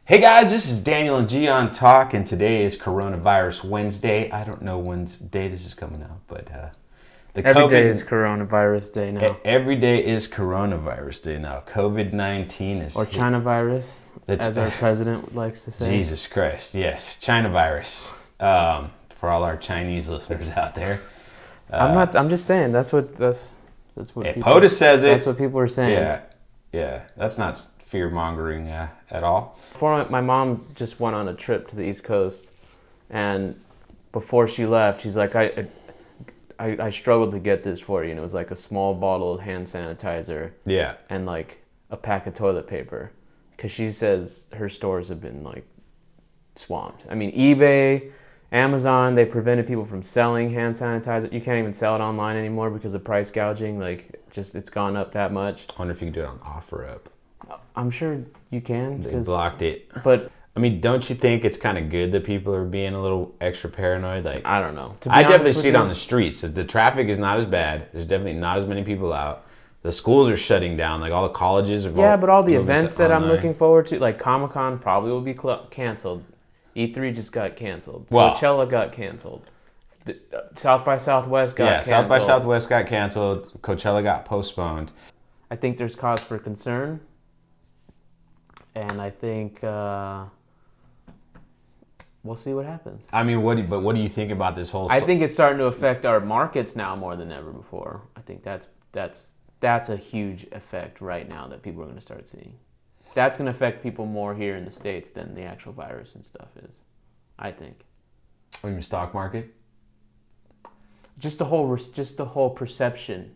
Hey guys, this is Daniel and Gian Talk, and today is Coronavirus Wednesday. I don't know when day this is coming out, but Every day is Coronavirus Day now. Every day is Coronavirus Day now. COVID-19 is Or China virus, as our president likes to say. Jesus Christ, yes, China virus. For all our Chinese listeners out there, I'm just saying that's what POTUS says it. That's what people are saying. Yeah, that's not fear mongering at all. Before my mom just went on a trip to the East Coast, and before she left, she's like, I struggled to get this for you, and it was like a small bottle of hand sanitizer. Yeah. And like a pack of toilet paper, because she says her stores have been like swamped. I mean, eBay, Amazon, they prevented people from selling hand sanitizer. You can't even sell it online anymore because of price gouging. Like, just it's gone up that much. I wonder if you can do it on OfferUp. I'm sure you can. They blocked it. But I mean, don't you think it's kind of good that people are being a little extra paranoid? Like, I don't know. I definitely see it on the streets. The traffic is not as bad. There's definitely not as many people out. The schools are shutting down. Like, all the colleges are. Yeah, but all the events that I'm looking forward to, like Comic-Con, probably will be canceled. E3 just got canceled. Well, Coachella got canceled. South by Southwest got canceled. Yeah, South by Southwest got canceled. Coachella got postponed. I think there's cause for concern. And I think we'll see what happens. I mean, what do you think about this whole? I think it's starting to affect our markets now more than ever before. I think that's a huge effect right now that people are going to start seeing. That's going to affect people more here in the States than the actual virus and stuff is, I think. In your stock market? Just the whole perception,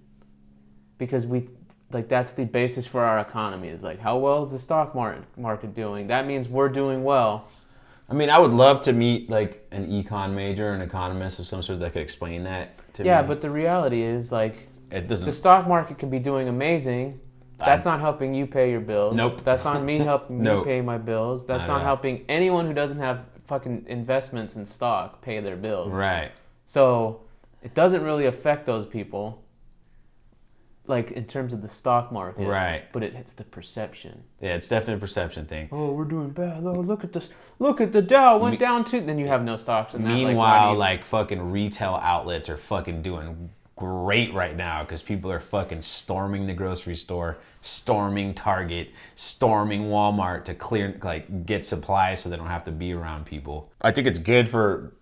because that's the basis for our economy, is like, how well is the stock market doing? That means we're doing well. I mean, I would love to meet like an econ major, an economist of some sort that could explain that to me. Yeah, but the reality is, like, it doesn't. The stock market can be doing amazing. That's not helping you pay your bills. Nope. That's not me helping you pay my bills. That's not helping anyone who doesn't have fucking investments in stock pay their bills. Right. So it doesn't really affect those people, like in terms of the stock market. Right. But it's the perception. Yeah, it's definitely a perception thing. Oh, we're doing bad. Oh, look at this. Look at the Dow went down too. Then you have no stocks in that. Meanwhile, like fucking retail outlets are fucking doing great right now because people are fucking storming the grocery store, storming Target, storming Walmart to get supplies so they don't have to be around people. I think it's good for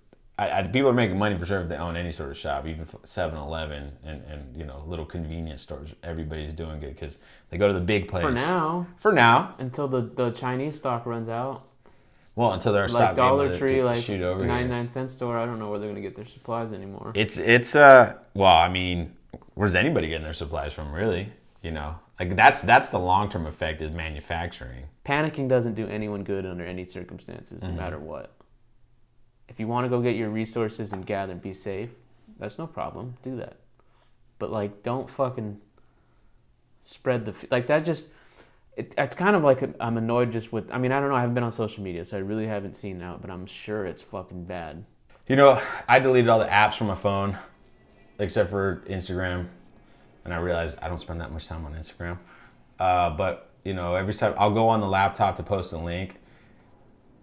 people are making money for sure if they own any sort of shop, even 7-Eleven and little convenience stores. Everybody's doing good because they go to the big place. For now. Until the Chinese stock runs out. Well, until they're like Dollar Tree, like shoot over 99-cent store. I don't know where they're gonna get their supplies anymore. Well, I mean, where's anybody getting their supplies from, really? Like that's the long-term effect is manufacturing. Panicking doesn't do anyone good under any circumstances, no matter what. If you want to go get your resources and gather and be safe, that's no problem. Do that. But like, don't fucking spread that. It's kind of like I'm annoyed just with. I mean, I don't know. I haven't been on social media, so I really haven't seen out. But I'm sure it's fucking bad. I deleted all the apps from my phone, except for Instagram, and I realized I don't spend that much time on Instagram. But every time I'll go on the laptop to post a link,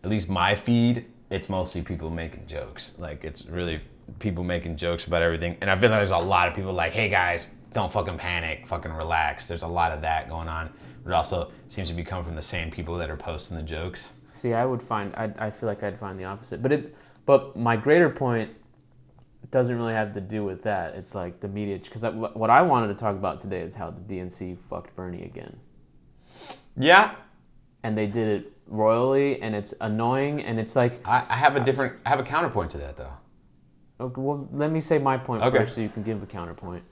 at least my feed, it's mostly people making jokes. Like, it's really people making jokes about everything. And I feel like there's a lot of people like, hey guys, don't fucking panic, fucking relax. There's a lot of that going on. But it also seems to be coming from the same people that are posting the jokes. See, I feel like I'd find the opposite. But my greater point doesn't really have to do with that. It's like the media, because what I wanted to talk about today is how the DNC fucked Bernie again. Yeah. And they did it royally, and it's annoying, and it's like... I have a counterpoint to that, though. Okay, well, let me say my point first so you can give a counterpoint.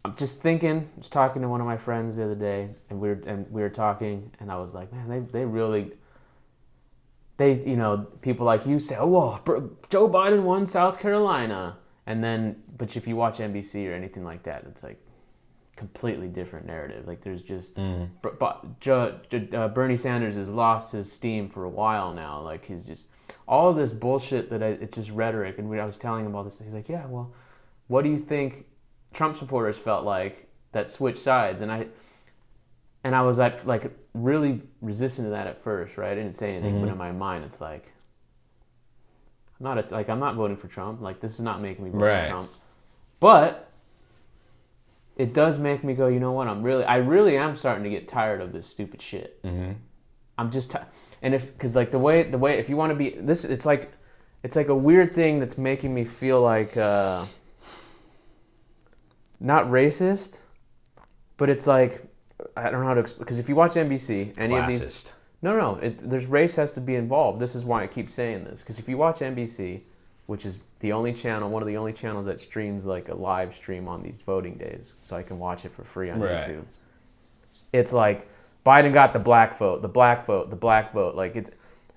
I'm just talking to one of my friends the other day, and we were talking, and I was like, man, they really... people like you say, oh, well, Joe Biden won South Carolina. And then, but if you watch NBC or anything like that, it's like completely different narrative. Like, there's just Bernie Sanders has lost his steam for a while now. Like, he's just all of this bullshit it's just rhetoric. And I was telling him all this. He's like, yeah, well, what do you think Trump supporters felt like that switched sides? And And I was like really resistant to that at first, right? I didn't say anything, but in my mind, it's like I'm not voting for Trump. Like, this is not making me vote for Trump. But it does make me go, you know what? I really am starting to get tired of this stupid shit. Mm-hmm. I'm just and because like the way if you want to be this, it's like a weird thing that's making me feel like not racist, but it's like I don't know how to explain. Because if you watch NBC, any Classist. of these, there's race has to be involved. This is why I keep saying this. Because if you watch NBC, which is the only channel, one of the only channels that streams like a live stream on these voting days, so I can watch it for free on YouTube. It's like Biden got the black vote, the black vote, the black vote. Like it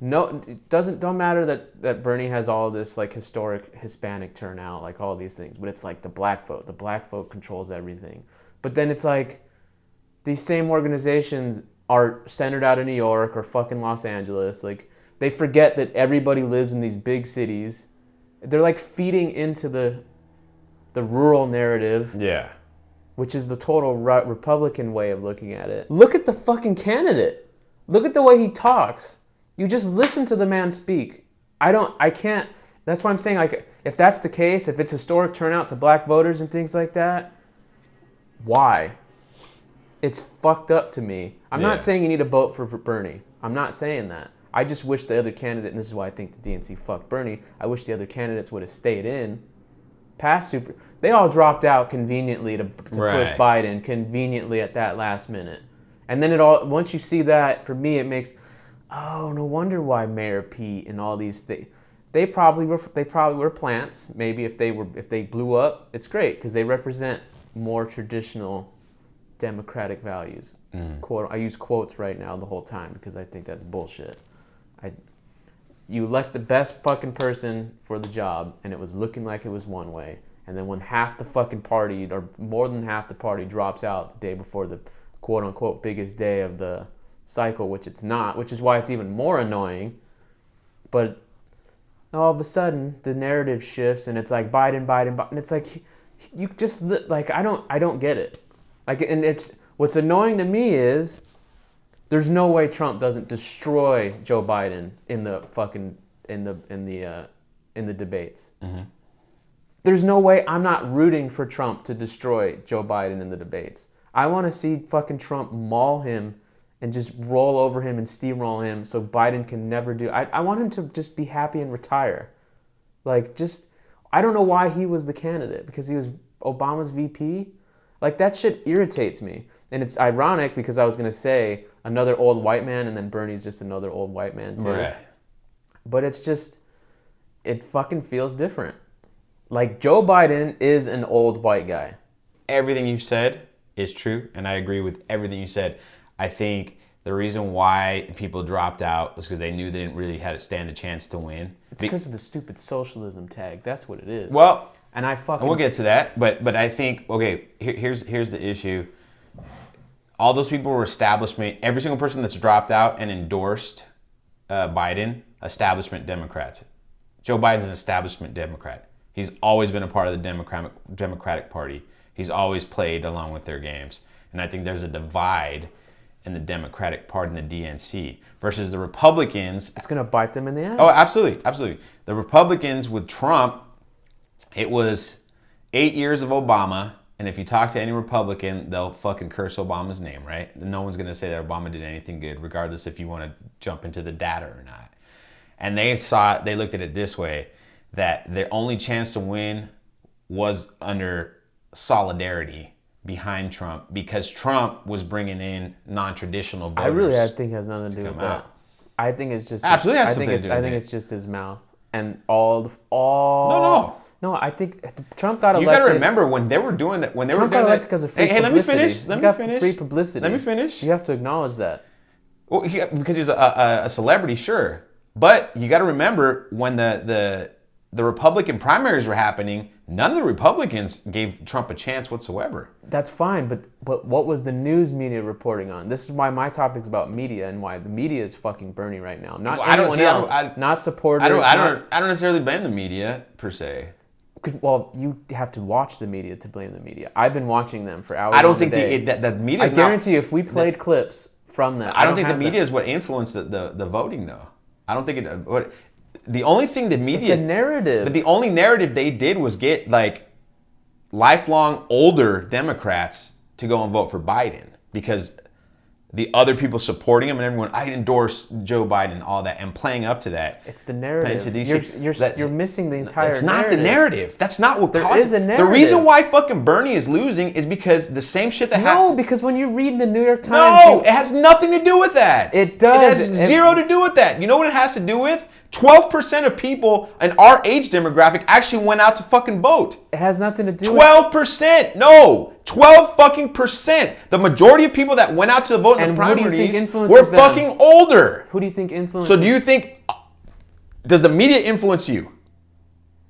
don't matter that Bernie has all this like historic Hispanic turnout, like all these things, but it's like the black vote controls everything. But then it's like these same organizations are centered out of New York or fucking Los Angeles. Like they forget that everybody lives in these big cities. They're like feeding into the rural narrative. Yeah. Which is the total Republican way of looking at it. Look at the fucking candidate. Look at the way he talks. You just listen to the man speak. I can't, that's why I'm saying, like, if that's the case, if it's historic turnout to black voters and things like that, why? It's fucked up to me. I'm not saying you need to vote for Bernie. I'm not saying that. I just wish the other candidate, and this is why I think the DNC fucked Bernie, I wish the other candidates would have stayed in. They all dropped out conveniently to push Biden conveniently at that last minute. And then once you see that, for me, it makes, oh, no wonder why Mayor Pete and all these things, they probably were plants. Maybe if they blew up, it's great because they represent more traditional democratic values. Quote, I use quotes right now the whole time because I think that's bullshit. You elect the best fucking person for the job, and it was looking like it was one way. And then when half the fucking party, or more than half the party, drops out the day before the quote-unquote biggest day of the cycle, which it's not, which is why it's even more annoying. But all of a sudden, the narrative shifts, and it's like Biden. And it's like, you just, like, I don't get it. Like, and it's, what's annoying to me is, there's no way Trump doesn't destroy Joe Biden in the fucking in the debates. Mm-hmm. There's no way I'm not rooting for Trump to destroy Joe Biden in the debates. I want to see fucking Trump maul him and just roll over him and steamroll him so Biden can never do. I want him to just be happy and retire. Like, just, I don't know why he was the candidate, because he was Obama's VP. Like, that shit irritates me. And it's ironic because I was going to say another old white man, and then Bernie's just another old white man too. Right. But it's just, it fucking feels different. Like, Joe Biden is an old white guy. Everything you said is true, and I agree with everything you said. I think the reason why people dropped out was because they knew they didn't really stand a chance to win. It's because of the stupid socialism tag. That's what it is. Well, and we'll get to that, but I think, okay, here's the issue. All those people were establishment. Every single person that's dropped out and endorsed Biden, establishment Democrats. Joe Biden's an establishment Democrat. He's always been a part of the Democratic Party. He's always played along with their games. And I think there's a divide in the Democratic Party and the DNC versus the Republicans. It's going to bite them in the ass. Oh, absolutely. Absolutely. The Republicans with Trump, it was 8 years of Obama. And if you talk to any Republican, they'll fucking curse Obama's name, right? No one's going to say that Obama did anything good, regardless if you want to jump into the data or not. And they looked at it this way, that their only chance to win was under solidarity behind Trump, because Trump was bringing in non-traditional voters. I think it has nothing to do with that. I think it's just absolutely. I think it's just his mouth and all. No, I think Trump got elected. You got to remember when they were doing that. Trump got elected because of free publicity. Let me finish. Free publicity. Let me finish. You have to acknowledge that. Well, because he's a celebrity, sure, but you got to remember when the Republican primaries were happening, none of the Republicans gave Trump a chance whatsoever. That's fine, but what was the news media reporting on? This is why my topic's about media and why the media is fucking Bernie right now. Not anyone else. Not supporters. I don't necessarily blame the media per se. Well, you have to watch the media to blame the media. I've been watching them for hours. I don't on think the day. the media. I guarantee you, if we played clips from that, I don't think the media is what influenced the voting, though. I don't think it. What the only thing the media. It's a narrative. But the only narrative they did was get like lifelong older Democrats to go and vote for Biden because the other people supporting him and everyone, I endorse Joe Biden, all that, and playing up to that. It's the narrative. You're missing the entire narrative. It's not the narrative. That's not what there causes is a narrative. The reason why fucking Bernie is losing is because the same shit that happened. No, because when you read the New York Times... No, it has nothing to do with that. It does. It has zero to do with that. You know what it has to do with? 12% of people in our age demographic actually went out to fucking vote. It has nothing to do 12%. No. 12 fucking percent. The majority of people that went out to vote in the primaries were fucking older. Who do you think influences? So do you think, does the media influence you?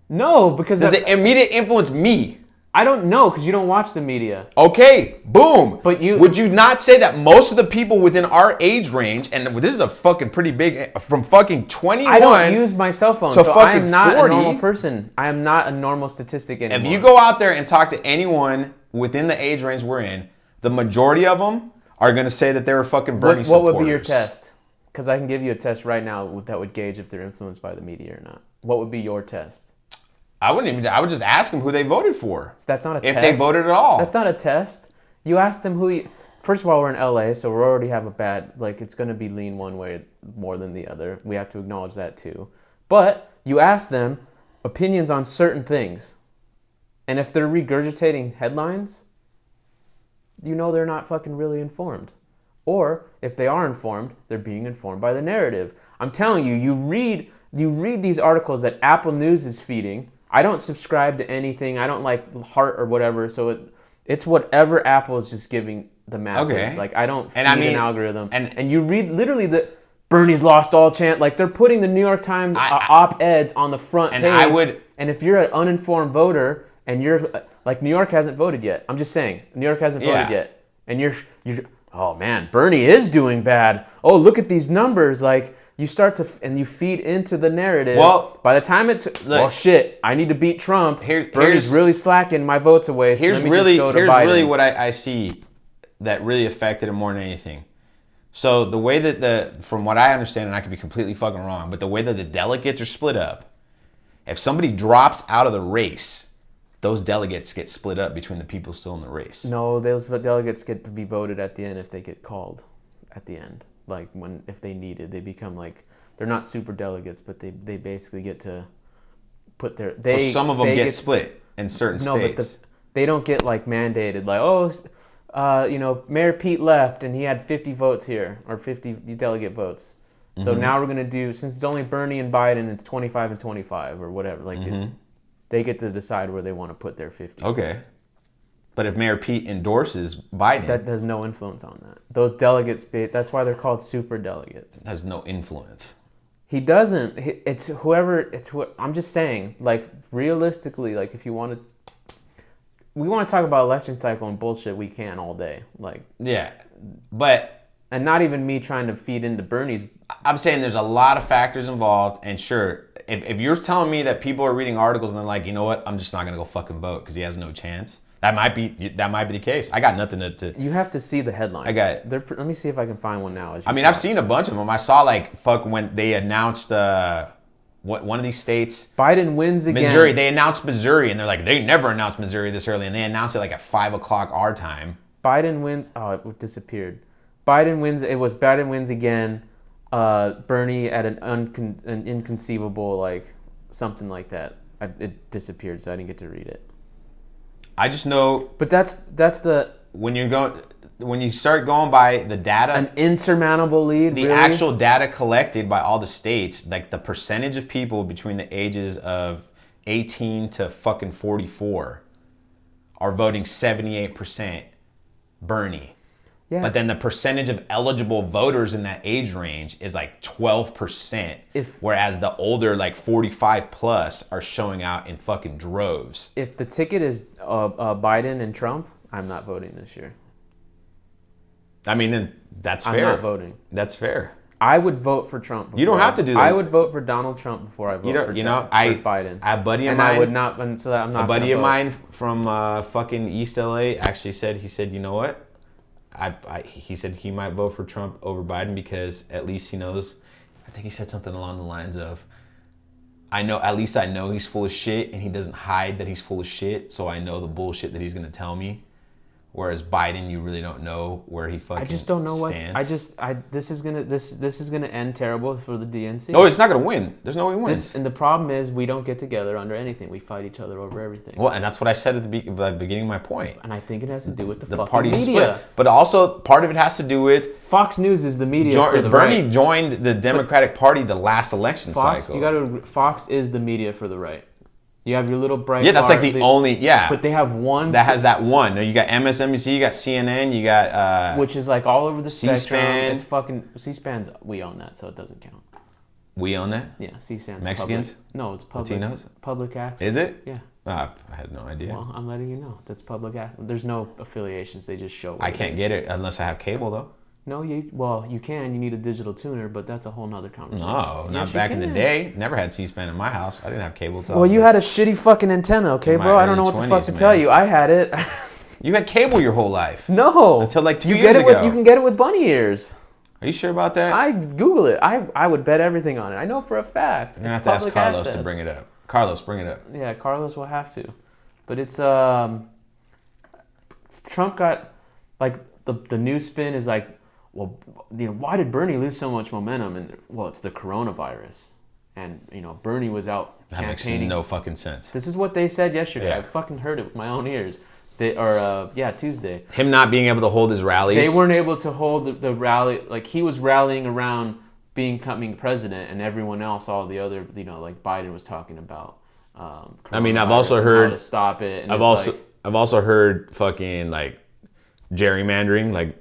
No, because... Does the media influence me? I don't know, because you don't watch the media. Okay, boom. But would you not say that most of the people within our age range, and this is a fucking pretty big, from fucking 21 I don't use my cell phone, so I am not 40, a normal person. I am not a normal statistic anymore. If you go out there and talk to anyone within the age range we're in, the majority of them are going to say that they were fucking Bernie supporters. What would be your test? Because I can give you a test right now that would gauge if they're influenced by the media or not. What would be your test? I would just ask them who they voted for. So that's not a test. If they voted at all. That's not a test. You ask them who first of all, we're in LA, so we already have a bad, it's going to be lean one way more than the other. We have to acknowledge that too. But you ask them opinions on certain things. And if they're regurgitating headlines, you know they're not fucking really informed. Or if they are informed, they're being informed by the narrative. I'm telling you, you read these articles that Apple News is feeding. I don't subscribe to anything. I don't like Heart or whatever. So it's whatever Apple is just giving the masses. Okay. I don't feed an algorithm. And you read literally Bernie's lost all chance. They're putting the New York Times op-eds on the front page. And if you're an uninformed voter and you're New York hasn't voted yet. I'm just saying, New York hasn't voted yet. And you're oh man, Bernie is doing bad. Oh, look at these numbers. You start to, and you feed into the narrative. Well, by the time shit, I need to beat Trump. Bernie's really slacking my votes away. So here's really what I see that really affected him more than anything. So the way that from what I understand, and I could be completely fucking wrong, but the way that the delegates are split up, if somebody drops out of the race, those delegates get split up between the people still in the race. No, those delegates get to be voted at the end if they get called at the end. If they need it, they become they're not super delegates, but they basically get to put their... So some of them get split in certain states. No, but they don't get mandated, Mayor Pete left and he had 50 votes here, or 50 delegate votes. So now we're going to do, since it's only Bernie and Biden, it's 25 and 25 or whatever. They get to decide where they want to put their 50. Okay. But if Mayor Pete endorses Biden... That has no influence on that. Those delegates, that's why they're called super delegates. Has no influence. He doesn't. It's whoever... I'm just saying, realistically, if you want to... We want to talk about election cycle and bullshit, we can all day. Yeah, but... And not even me trying to feed into Bernie's... I'm saying there's a lot of factors involved, and sure, if you're telling me that people are reading articles and they're like, you know what, I'm just not going to go fucking vote because he has no chance... That might be the case. I got nothing to... You have to see the headlines. I got it. Let me see if I can find one now. I've seen a bunch of them. I saw when they announced one of these states... Biden wins again. Missouri. They announced Missouri, and they're like, they never announced Missouri this early, and they announced it at 5 o'clock our time. Biden wins... Oh, it disappeared. Biden wins... It was Biden wins again. Bernie at an inconceivable, something like that. It disappeared, so I didn't get to read it. I just know, but that's the when you start going by the data, an insurmountable lead. The actual data collected by all the states, the percentage of people between the ages of 18 to fucking 44 are voting 78% Bernie. Yeah. But then the percentage of eligible voters in that age range is 12%. Whereas the older 45 plus are showing out in fucking droves. If the ticket is Biden and Trump, I'm not voting this year. I mean, then that's fair. I'm not voting. That's fair. I would vote for Trump. You don't have to do that. I would vote for Donald Trump before I vote for Biden. A buddy of and mine. I would not. And so that I'm not. A buddy of mine from fucking East LA actually said, he said, you know what? He said he might vote for Trump over Biden because at least he knows. I think he said something along the lines of, at least I know he's full of shit and he doesn't hide that he's full of shit. So I know the bullshit that he's gonna tell me. Whereas Biden, you really don't know where he fucking stands. I just don't know what. This is gonna end terrible for the DNC. No, it's not gonna win. There's no way he wins. And the problem is we don't get together under anything. We fight each other over everything. Well, and that's what I said at the beginning of my point. And I think it has to do with the fucking party media. split. But also part of it has to do with Fox News is the media for the Bernie right. joined the Democratic Party the last election cycle. Fox is the media for the right. You have your little bright. Yeah, that's like the only. Yeah, but they have one that has that one. You got MSNBC, you got CNN, you got which is like all over the spectrum. C-SPAN. It's fucking C-SPAN's. We own that, so it doesn't count. We own that. Yeah, C-SPAN's Mexicans. Public. No, it's public. Latinos. Public access. Is it? Yeah. I had no idea. Well, I'm letting you know. That's public access. There's no affiliations. They just show. I can't get it unless I have cable though. No, you can. You need a digital tuner, but that's a whole nother conversation. No, not back in the day. Never had C-SPAN in my house. I didn't have cable television. Well, you had a shitty fucking antenna, okay, bro? I don't know what the fuck to tell you. I had it. You had cable your whole life. No. Until like 2 years ago. You can get it with bunny ears. Are you sure about that? I Google it. I would bet everything on it. I know for a fact. You're going to have to ask Carlos to bring it up. Carlos, bring it up. Yeah, Carlos will have to. But it's, Trump got, like, the new spin is like, well, why did Bernie lose so much momentum? And well, it's the coronavirus, and Bernie was out campaigning. That makes no fucking sense. This is what they said yesterday. Yeah. I fucking heard it with my own ears. Tuesday. Him not being able to hold his rallies. They weren't able to hold the rally. Like he was rallying around becoming president, and everyone else, all the other, like Biden was talking about. I've also heard how to stop it. And I've also heard fucking like gerrymandering, like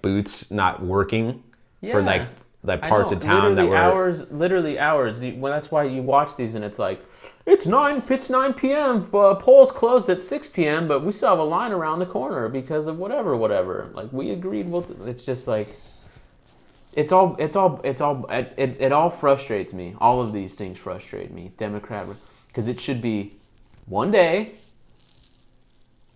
booths not working for like parts of town that were literally hours. Well, that's why you watch these and it's like it's 9 p.m. Polls closed at 6 p.m. but we still have a line around the corner because of whatever. Like we agreed. It's just like it all frustrates me. All of these things frustrate me. Democrat, because it should be one day.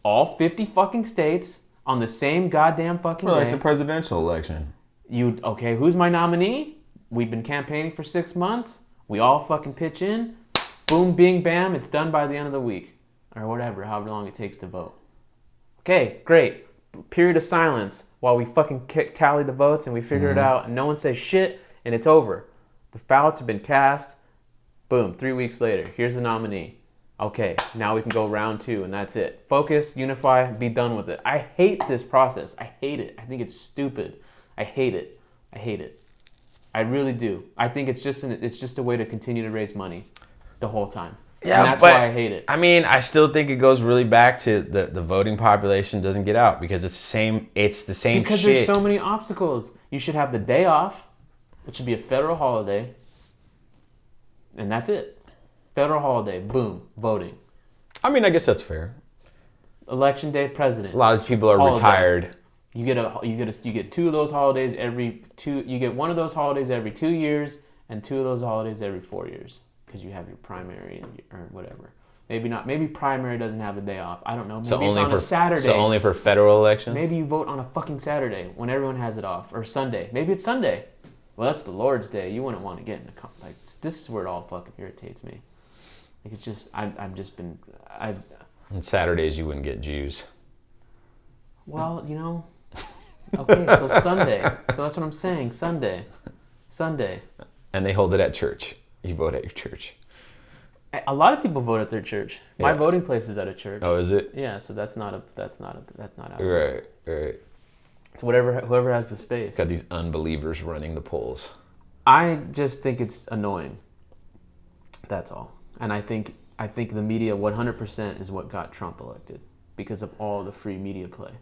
All 50 fucking states on the same goddamn fucking day. Like the presidential election. Okay, who's my nominee? We've been campaigning for 6 months. We all fucking pitch in. Boom, bing, bam. It's done by the end of the week. Or whatever, however long it takes to vote. Okay, great. Period of silence while we fucking tally the votes and we figure it out and no one says shit and it's over. The ballots have been cast. Boom, 3 weeks later. Here's the nominee. Okay, now we can go round 2 and that's it. Focus, unify, be done with it. I hate this process. I hate it. I think it's stupid. I hate it. I really do. I think it's just a way to continue to raise money the whole time. Yeah, and that's why I hate it. I mean, I still think it goes really back to the voting population doesn't get out because it's the same because shit. There's so many obstacles. You should have the day off. It should be a federal holiday. And that's it. Federal holiday, boom, voting. I mean, I guess that's fair. Election day, president. A lot of these people are retired. You get 2 of those holidays every 2. You get 1 of those holidays every 2 years, and 2 of those holidays every 4 years because you have your primary or whatever. Maybe not. Maybe primary doesn't have a day off. I don't know. Maybe it's on a Saturday. So only for federal elections. Maybe you vote on a fucking Saturday when everyone has it off, or Sunday. Maybe it's Sunday. Well, that's the Lord's Day. You wouldn't want to get in this is where it all fucking irritates me. Like it's just I've just been On Saturdays you wouldn't get Jews. Well, okay, so Sunday. So that's what I'm saying. Sunday. And they hold it at church. You vote at your church. A lot of people vote at their church. My voting place is at a church. Oh, is it? Yeah, so that's not out. Right. It's whoever has the space. Got these unbelievers running the polls. I just think it's annoying. That's all. And I think the media 100% is what got Trump elected because of all the free media play.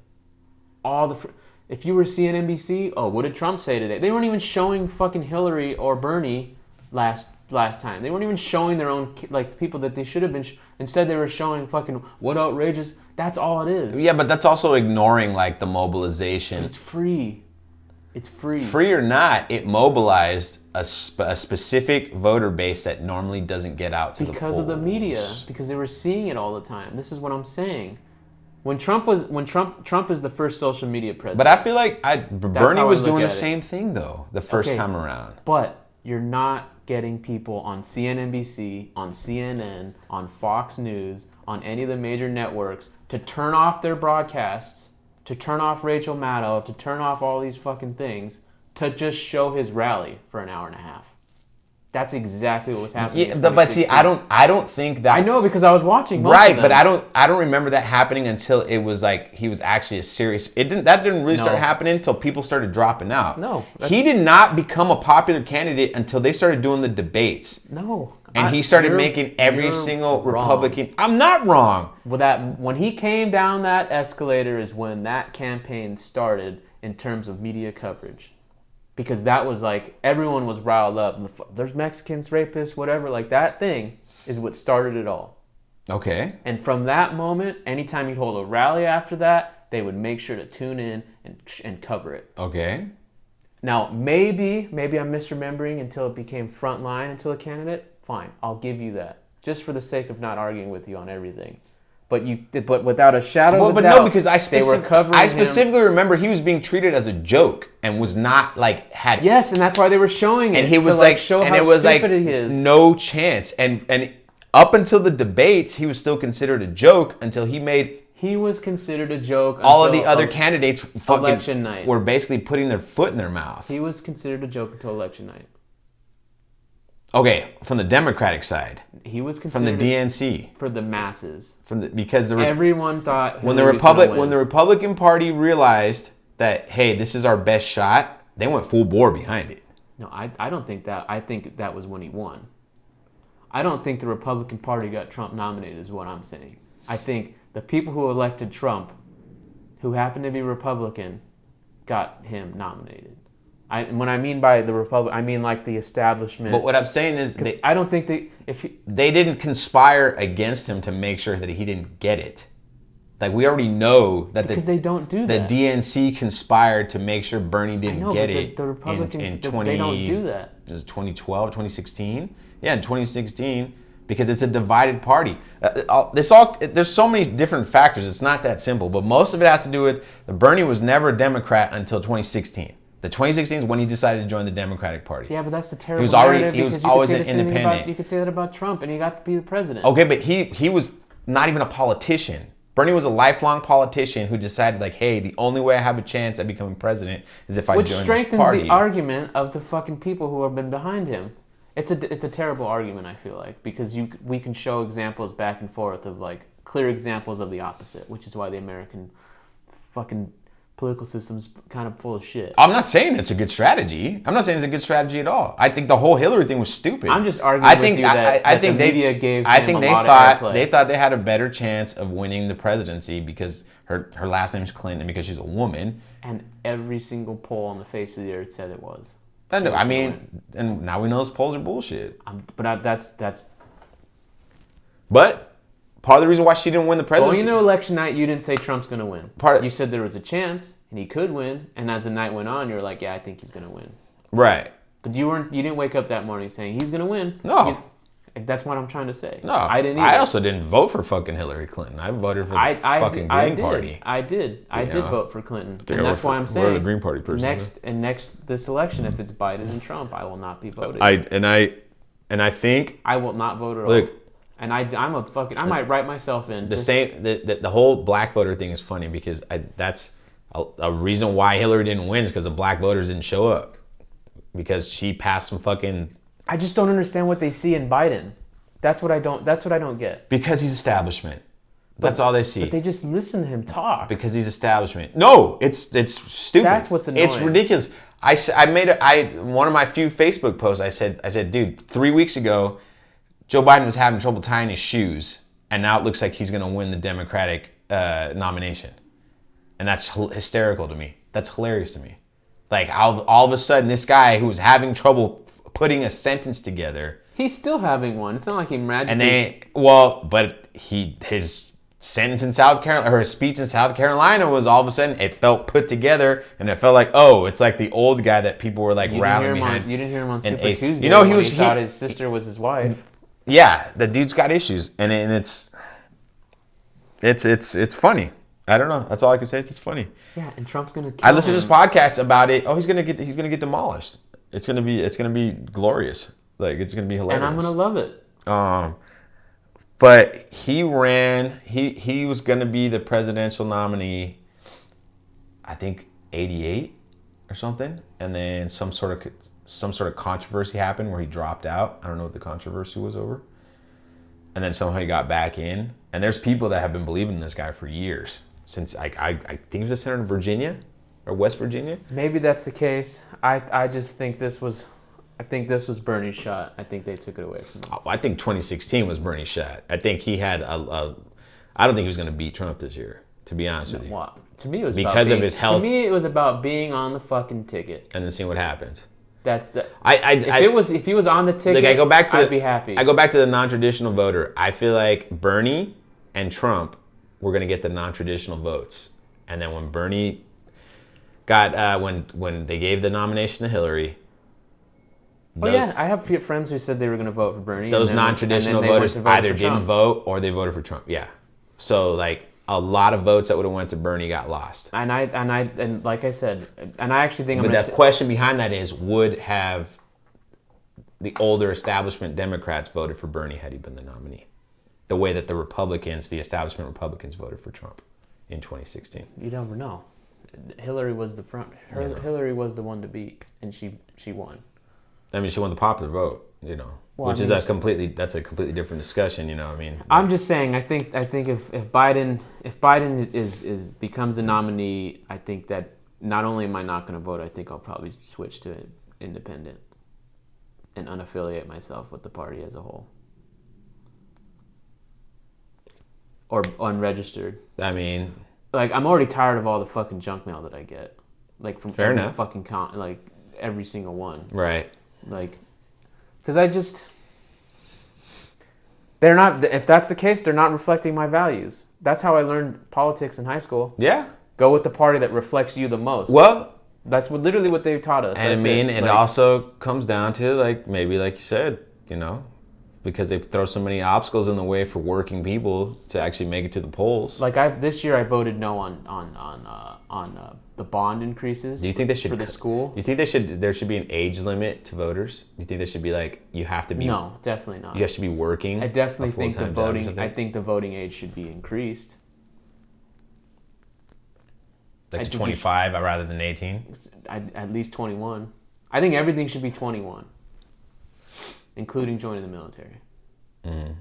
If you were CNBC, what did Trump say today? They weren't even showing fucking Hillary or Bernie last time. They weren't even showing their own people that they should have been. Instead, they were showing fucking what outrageous. That's all it is. Yeah, but that's also ignoring the mobilization. But it's free. It's free. Free or not, it mobilized a specific voter base that normally doesn't get out to the polls. Because of the media, because they were seeing it all the time. This is what I'm saying. When Trump is the first social media president. But I feel like Bernie was doing the it. same thing though the first time around. But you're not getting people on CNBC, on CNN, on Fox News, on any of the major networks to turn off their broadcasts, to turn off Rachel Maddow, to turn off all these fucking things, to just show his rally for an hour and a half. That's exactly what was happening. Yeah, but see, I don't think that. I know because I was watching most of them. But I don't remember that happening until it was like he was actually a serious. That didn't really start happening until people started dropping out. No, he did not become a popular candidate until they started doing the debates. No, and he started making every single Republican. I'm not wrong. Well, when he came down that escalator is when that campaign started in terms of media coverage. Because that was like, everyone was riled up. There's Mexicans, rapists, whatever. Like, that thing is what started it all. Okay. And from that moment, anytime you'd hold a rally after that, they would make sure to tune in and cover it. Okay. Now, maybe I'm misremembering until it became frontline until a candidate. Fine, I'll give you that. Just for the sake of not arguing with you on everything. But without a shadow of a doubt, no, because I specifically remember he was being treated as a joke and was not like had. Yes, and that's why they were showing it. And he was like, show and how it was stupid like he is. No chance. And up until the debates, he was still considered a joke until he made. He was considered a joke. All of the other candidates election night were basically putting their foot in their mouth. He was considered a joke until election night. Okay, from the Democratic side. He was considered from the DNC. For the masses. Because everyone thought when the Republican Party realized that, hey, this is our best shot, they went full bore behind it. No, I don't think that. I think that was when he won. I don't think the Republican Party got Trump nominated is what I'm saying. I think the people who elected Trump, who happened to be Republican, got him nominated. When I mean by the Republic, I mean like the establishment. But what I'm saying is, I don't think they didn't conspire against him to make sure that he didn't get it. Like we already know that because they don't do that. The DNC conspired to make sure Bernie didn't get it. The Republicans, in they don't do that. It was 2012, 2016. Yeah, in 2016, because it's a divided party. There's so many different factors. It's not that simple. But most of it has to do with Bernie was never a Democrat until 2016. The 2016 is when he decided to join the Democratic Party. Yeah, but that's the terrible narrative. He was always an independent. You could say that about Trump, and he got to be the president. Okay, but he was not even a politician. Bernie was a lifelong politician who decided, like, hey, the only way I have a chance at becoming president is if I join this party. Which strengthens the argument of the fucking people who have been behind him. It's a terrible argument, I feel like, because we can show examples back and forth of, like, clear examples of the opposite, which is why the American fucking political system's kind of full of shit. I'm not saying it's a good strategy. I'm not saying it's a good strategy at all. I think the whole Hillary thing was stupid. I'm just arguing with you that the media gave him a lot of airplay. They thought they had a better chance of winning the presidency because her last name's Clinton because she's a woman. And every single poll on the face of the earth said it was. And now we know those polls are bullshit. That's. But part of the reason why she didn't win the presidency. Well, election night, you didn't say Trump's going to win. You said there was a chance, and he could win. And as the night went on, you were like, yeah, I think he's going to win. Right. But you didn't wake up that morning saying he's going to win. No. That's what I'm trying to say. No, I didn't either. I also didn't vote for fucking Hillary Clinton. I voted for the fucking Green Party. I did vote for Clinton. And that's why I'm saying we're the Green Party person. Next this election, if it's Biden and Trump, I will not be voting. I think I will not vote at all. Look, and I might write myself in. The whole black voter thing is funny because that's a reason why Hillary didn't win is because the black voters didn't show up because she passed some fucking. I just don't understand what they see in Biden. That's what I don't get. Because he's establishment. That's all they see. But they just listen to him talk. Because he's establishment. No, it's stupid. That's what's annoying. It's ridiculous. I made one of my few Facebook posts. I said, dude, 3 weeks ago, Joe Biden was having trouble tying his shoes, and now it looks like he's going to win the Democratic nomination, and that's hysterical to me. That's hilarious to me. Like all of a sudden, this guy who was having trouble putting a sentence together. He's still having one. It's not like he magically. But his sentence in South Carolina, or his speech in South Carolina was all of a sudden, it felt put together, and it felt like, oh, it's like the old guy that people were like rallying behind. You didn't hear him on Super And Tuesday. you know, he thought his sister was his wife. Yeah, the dude's got issues, and it's funny. I don't know. That's all I can say. It's funny. Yeah, and Trump's gonna. I listened to this podcast about it. Oh, he's gonna get demolished. It's gonna be glorious. Like, it's gonna be hilarious. And I'm gonna love it. But he ran. He was gonna be the presidential nominee. I think 88 or something, and then some sort of controversy happened where he dropped out. I don't know what the controversy was over. And then somehow he got back in. And there's people that have been believing in this guy for years. Since I think he was a senator in Virginia or West Virginia. Maybe that's the case. I just think this was Bernie's shot. I think they took it away from him. I think 2016 was Bernie's shot. I think he had I don't think he was going to beat Trump this year, to be honest with you. What? To me, it was because of his health. To me, it was about being on the fucking ticket. And then seeing what happens. That's the. If he was on the ticket, like I'd be happy. I go back to the non-traditional voter. I feel like Bernie and Trump were going to get the non-traditional votes, and then when Bernie got when they gave the nomination to Hillary. I have friends who said they were going to vote for Bernie. Those non-traditional voters either didn't vote or they voted for Trump. Yeah, so like a lot of votes that would have went to Bernie got lost. And like I said, and I actually think. But the question behind that is, would have the older establishment Democrats voted for Bernie had he been the nominee? The way that the establishment Republicans voted for Trump in 2016. You never know. Hillary was the front. Hillary was the one to beat, and she won. I mean, she won the popular vote, you know, that's a completely different discussion, you know. I mean, I'm just saying. I think if Biden is becomes the nominee, I think that not only am I not going to vote, I think I'll probably switch to independent and unaffiliate myself with the party as a whole. Or unregistered. I mean, like, I'm already tired of all the fucking junk mail that I get, like from fair every enough. Fucking like every single one. Right. Like, because they're not. If that's the case, they're not reflecting my values. That's how I learned politics in high school. Yeah. Go with the party that reflects you the most. Well, that's literally what they taught us. And I mean, it also comes down to, like, maybe like you said, you know, because they throw so many obstacles in the way for working people to actually make it to the polls. Like this year, I voted no on the bond increases. Do you think they should for the school? Do you think there should be an age limit to voters? Do you think there should be like you have to be? No, definitely not. You have to be working. I definitely think the voting. I think the voting age should be increased. Like to 25 rather than 18. At least 21. I think everything should be 21. Including joining the military. Mm.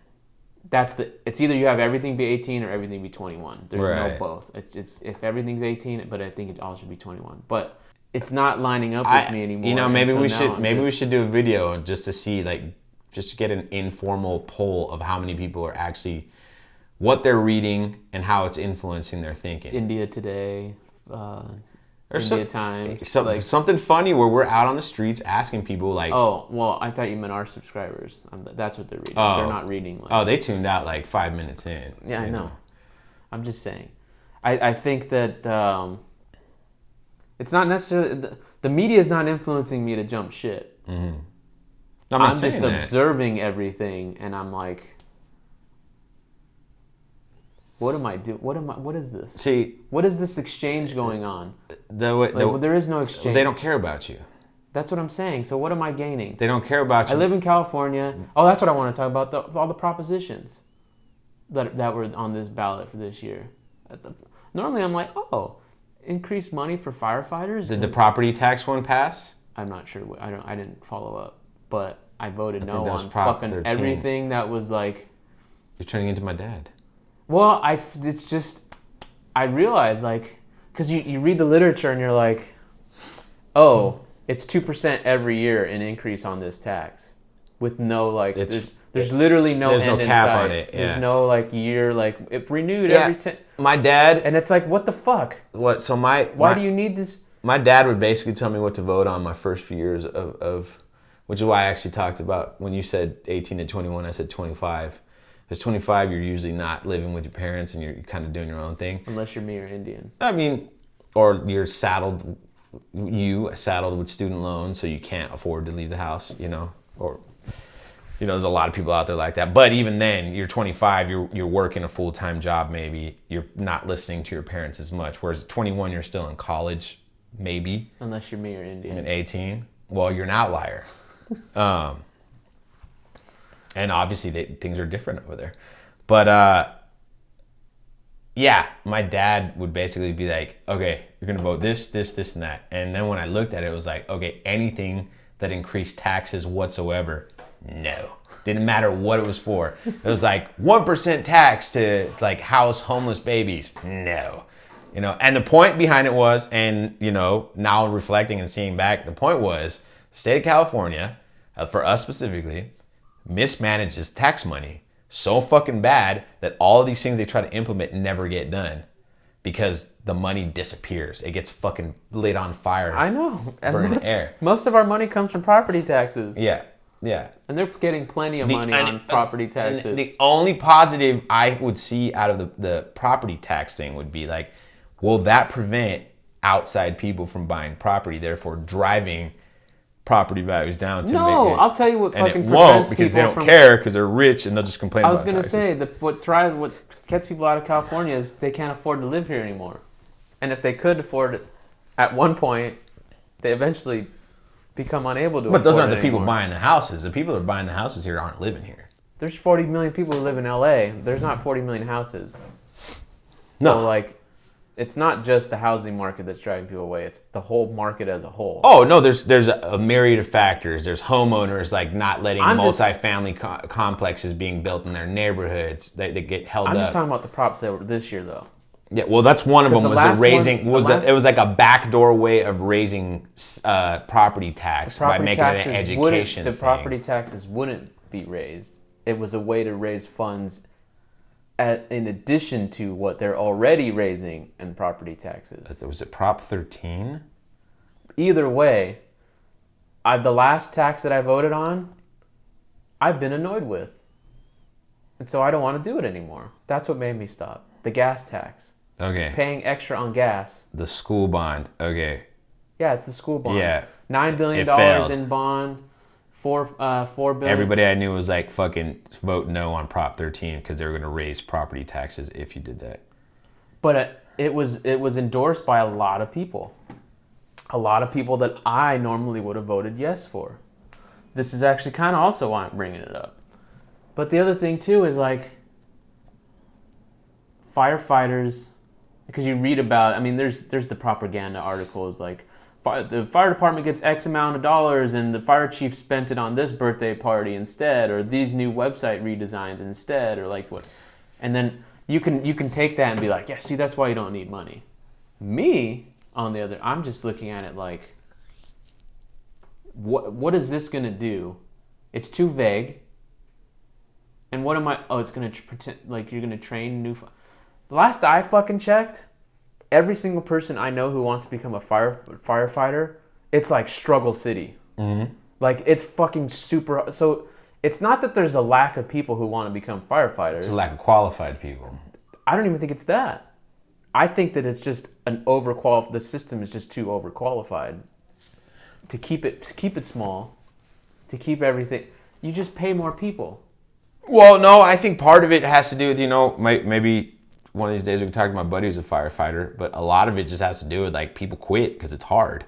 It's either you have everything be 18 or everything be 21. There's right. no both. It's if everything's 18, but I think it all should be 21. But it's not lining up with me anymore. You know, maybe we should do a video just to see, like, just to get an informal poll of how many people are actually what they're reading and how it's influencing their thinking. India Today, India Times. Something funny where we're out on the streets asking people, like... Oh, well, I thought you meant our subscribers. That's what they're reading. Oh. They're not reading. They tuned out like 5 minutes in. Yeah, I know. I'm just saying. I think that it's not necessarily... The media is not influencing me to jump shit. Mm-hmm. I'm just observing everything, and I'm like... What am I doing? What is this? See, what is this exchange going on? There is no exchange. They don't care about you. That's what I'm saying. So what am I gaining? They don't care about you. I live in California. Oh, that's what I want to talk about. All the propositions that were on this ballot for this year. Normally, I'm like, increased money for firefighters. Did the property tax one pass? I'm not sure. I didn't follow up, but I voted no on Prop fucking 13. everything that was like. You're turning into my dad. Well, I realized, like, because you read the literature and you're like, it's 2% every year an increase on this tax, with no, like, there's literally no there's end no in cap sight. on it. Yeah. There's no, like, year, like, it renewed every 10. My dad. And it's like, what the fuck? What? So why do you need this? My dad would basically tell me what to vote on my first few years of which is why I actually talked about when you said 18 to 21, I said 25. Because 25, you're usually not living with your parents and you're kind of doing your own thing. Unless you're me or Indian. I mean, or you're saddled with student loans, so you can't afford to leave the house, or, there's a lot of people out there like that. But even then, you're 25, you're working a full-time job maybe. You're not listening to your parents as much. Whereas 21, you're still in college, maybe. Unless you're me or Indian. And 18, well, you're an outlier. And obviously things are different over there. But yeah, my dad would basically be like, okay, you're going to vote this, this, this, and that. And then when I looked at it, it was like, okay, anything that increased taxes whatsoever, no. Didn't matter what it was for. It was like 1% tax to like house homeless babies, no. And the point behind it was, and now reflecting and seeing back, the point was, the state of California, for us specifically, mismanages tax money so fucking bad that all of these things they try to implement never get done because the money disappears. It gets fucking lit on fire. I know. Burned in the air. Most of our money comes from property taxes. Yeah. And they're getting plenty of money on property taxes. The only positive I would see out of the property tax thing would be like, will that prevent outside people from buying property, therefore driving property values down to No, I'll tell you what fucking and it prevents won't because people they don't care because they're rich and they'll just complain about taxes. I was going to say, what gets people out of California is they can't afford to live here anymore. And if they could afford it at one point, they eventually become unable to afford it. But those aren't the people anymore. buying the houses. The people that are buying the houses here aren't living here. There's 40 million people who live in LA. There's not 40 million houses. So, it's not just the housing market that's driving people away. It's the whole market as a whole. Oh, no, there's a myriad of factors. There's homeowners not letting multifamily complexes being built in their neighborhoods. They get held up. I'm just talking about the props that were this year, though. Yeah, well, that's one of them. It was like a backdoor way of raising property tax by making it an education thing. The property taxes wouldn't be raised. It was a way to raise funds in addition to what they're already raising in property taxes. Was it Prop 13? Either way, the last tax that I voted on, I've been annoyed with. And so I don't want to do it anymore. That's what made me stop. The gas tax. Okay. Paying extra on gas. The school bond. Okay. Yeah, it's the school bond. Yeah. $9 billion in bond. $4 billion. Everybody I knew was like fucking vote no on Prop 13 because they were going to raise property taxes if you did that. But it was endorsed by a lot of people. A lot of people that I normally would have voted yes for. This is actually kind of also why I'm bringing it up. But the other thing too is firefighters, because you read about, there's the propaganda articles the fire department gets X amount of dollars and the fire chief spent it on this birthday party instead, or these new website redesigns instead, or what. And then you can take that and be like, yeah, see, that's why you don't need money. Me, on the other, I'm just looking at it like, what is this going to do? It's too vague. And what am I, it's going to pretend, you're going to train new, the last I fucking checked, every single person I know who wants to become a firefighter, it's like struggle city. Mm-hmm. It's fucking super. So it's not that there's a lack of people who want to become firefighters. It's a lack of qualified people. I don't even think it's that. I think that it's just the system is just too overqualified to keep it small, to keep everything. You just pay more people. Well, no, I think part of it has to do with, maybe one of these days we can talk to my buddy who's a firefighter, but a lot of it just has to do with people quit because it's hard,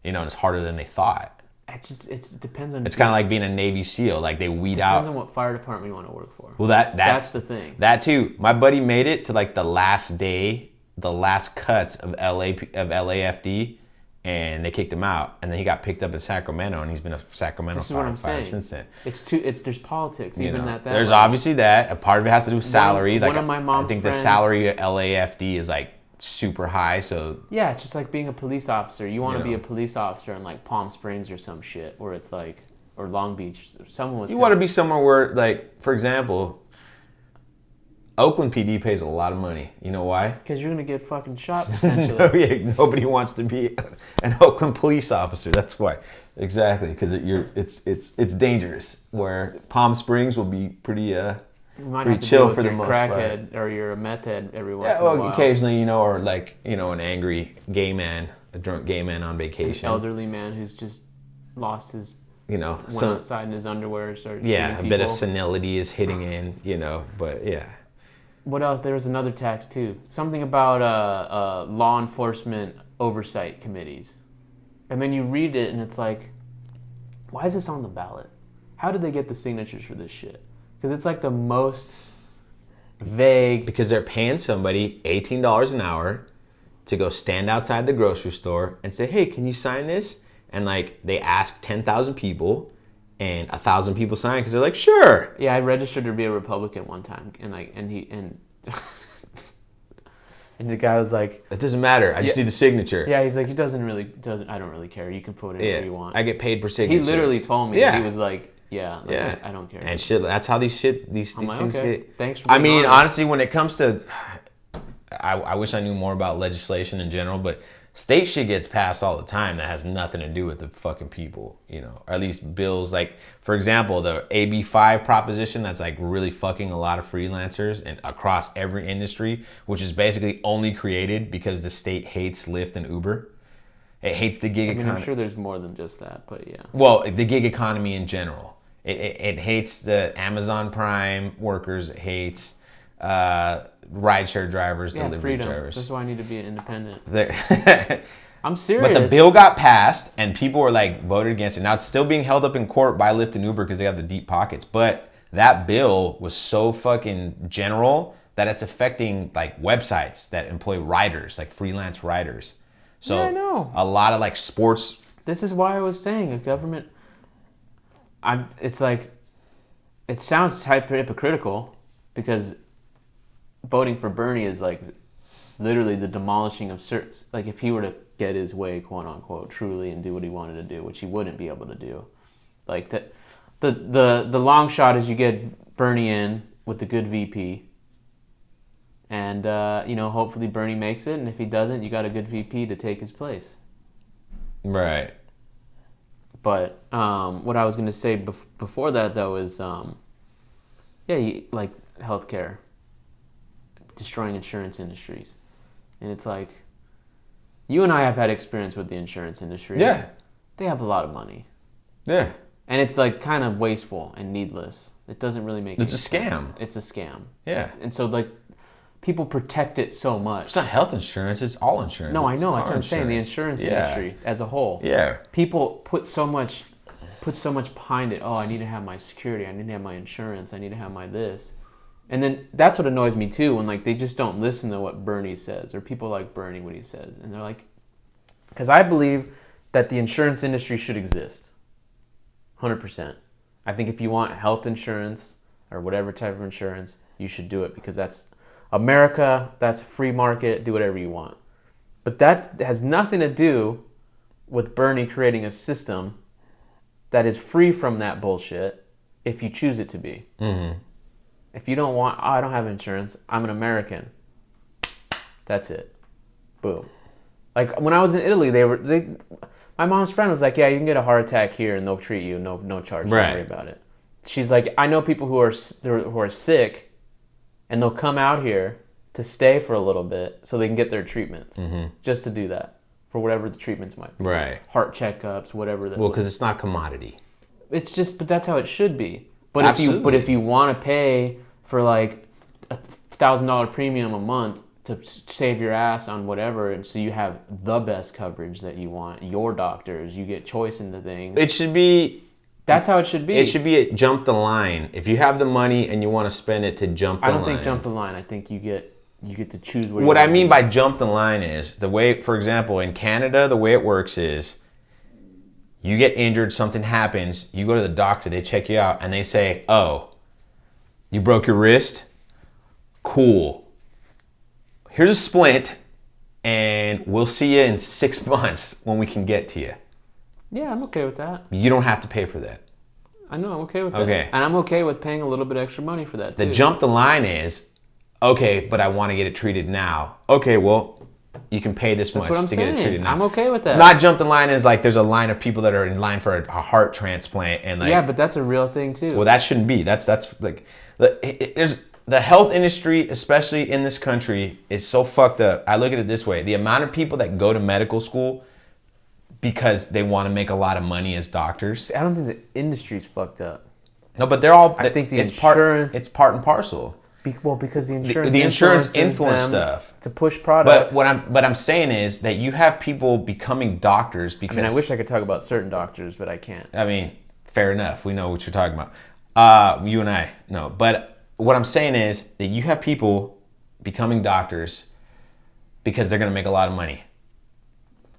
and it's harder than they thought. It depends on. It's kind of like being a Navy SEAL. They weed out. Depends on what fire department you want to work for. Well, that's the thing. That too. My buddy made it to the last day, the last cuts of LAFD, and they kicked him out. And then he got picked up in Sacramento, and he's been a Sacramento firefighter since then. There's politics even at that. There's obviously that. A part of it has to do with salary. One of my mom's I think friends, the salary at LAFD is super high. So yeah, it's just like being a police officer. You want to be a police officer in Palm Springs or some shit, where it's or Long Beach. Someone was. You want to be somewhere where, for example, Oakland PD pays a lot of money. You know why? Because you're gonna get fucking shot potentially. Nobody wants to be an Oakland police officer. That's why. Exactly, because it's dangerous. Where Palm Springs will be pretty You might pretty have to chill deal with for the your most part. crackhead or you're a meth head every once Yeah, in a while. well, occasionally, or like, an angry gay man, a drunk gay man on vacation. An elderly man who's just lost his, went outside in his underwear and started shooting people. Bit of senility is hitting in, but yeah. What else? There was another tax too. Something about law enforcement oversight committees. And then you read it and it's like, why is this on the ballot? How did they get the signatures for this shit? Because it's like the most vague. Because they're paying somebody $18 an hour to go stand outside the grocery store and say, hey, can you sign this? And like they ask 10,000 people and 1,000 people sign because they're like, sure. Yeah, I registered to be a Republican one time and and the guy was like, it doesn't matter. I just need the signature. Yeah, he's like, I don't really care. You can put it wherever you want. I get paid per signature. He literally told me, he was like, I don't care. And shit, that's how these things get. Thanks for being honest. Honestly, when it comes to, I wish I knew more about legislation in general, but state shit gets passed all the time that has nothing to do with the fucking people, or at least bills. Like, for example, the AB5 proposition that's like really fucking a lot of freelancers and across every industry, which is basically only created because the state hates Lyft and Uber. It hates the gig economy. I'm sure there's more than just that, but yeah. Well, the gig economy in general. It hates the Amazon Prime workers. It hates rideshare drivers, delivery freedom. drivers. That's why I need to be independent. I'm serious. But the bill got passed, and people were like voted against it. Now it's still being held up in court by Lyft and Uber because they have the deep pockets. But that bill was so fucking general that it's affecting like websites that employ riders, like freelance riders. So I know. A lot of like sports. This is why I was saying a government. It's like, it sounds hypocritical because voting for Bernie is like literally the demolishing of certain, like if he were to get his way, quote unquote, truly and do what he wanted to do, which he wouldn't be able to do. Like the long shot is you get Bernie in with the good VP. And, hopefully Bernie makes it. And if he doesn't, you got a good VP to take his place. Right. But what I was going to say before that, though, is, like healthcare, destroying insurance industries. And it's like, you and I have had experience with the insurance industry. Yeah. They have a lot of money. Yeah. And it's like kind of wasteful and needless. It doesn't really make any sense. It's a scam. It's a scam. Yeah. And so, like, people protect it so much. It's not health insurance, it's all insurance. No, I It's know. That's car what I'm saying. The insurance industry as a whole. Yeah. People put so much behind it. Oh, I need to have my security. I need to have my insurance. I need to have my this. And then that's what annoys me too, when like they just don't listen to what Bernie says, or people like Bernie what he says, and they're like, because I believe that the insurance industry should exist, 100%. I think if you want health insurance or whatever type of insurance, you should do it because that's America. That's a free market. Do whatever you want. But that has nothing to do with Bernie creating a system that is free from that bullshit if you choose it to be. Mm-hmm. If you don't want, I don't have insurance, I'm an American. That's it. Boom. Like when I was in Italy, my mom's friend was like, yeah, you can get a heart attack here and they'll treat you, no charge, don't worry about it. She's like, I know people who are sick and they'll come out here to stay for a little bit so they can get their treatments, just to do that, for whatever the treatments might be. Right. Heart checkups, whatever. Well, because it's not commodity. It's just, but that's how it should be. But Absolutely. if you want to pay for like $1,000 premium a month to save your ass on whatever, and so you have the best coverage that you want, your doctors, you get choice into things. It should be. That's how it should be. It should be a jump the line. If you have the money and you want to spend it to jump the line. I don't think jump the line. I think you get to choose where. What I mean by jump the line is the way, for example, in Canada, the way it works is you get injured, something happens, you go to the doctor, they check you out, and they say, oh, you broke your wrist? Cool. Here's a splint, and we'll see you in 6 months when we can get to you. Yeah, I'm okay with that. You don't have to pay for that. I know, I'm okay with that. Okay. And I'm okay with paying a little bit extra money for that, too. The jump the line is, okay, but I want to get it treated now. Okay, well, you can pay this much what I'm to get it saying. treated. Now, I'm okay with that. Not jump the line is like there's a line of people that are in line for a heart transplant and like. Yeah, but that's a real thing too. Well, that shouldn't be. That's like the health industry, especially in this country, is so fucked up. I look at it this way: the amount of people that go to medical school because they want to make a lot of money as doctors. I don't think the industry's fucked up. No, but they're all. I think the it's insurance. It's part and parcel. Because the insurance. The insurance influence stuff to push products. But what I'm saying is that you have people becoming doctors because. I mean, I wish I could talk about certain doctors, but I can't. I mean, fair enough. We know what you're talking about. You and I know, but what I'm saying is that you have people becoming doctors because they're going to make a lot of money.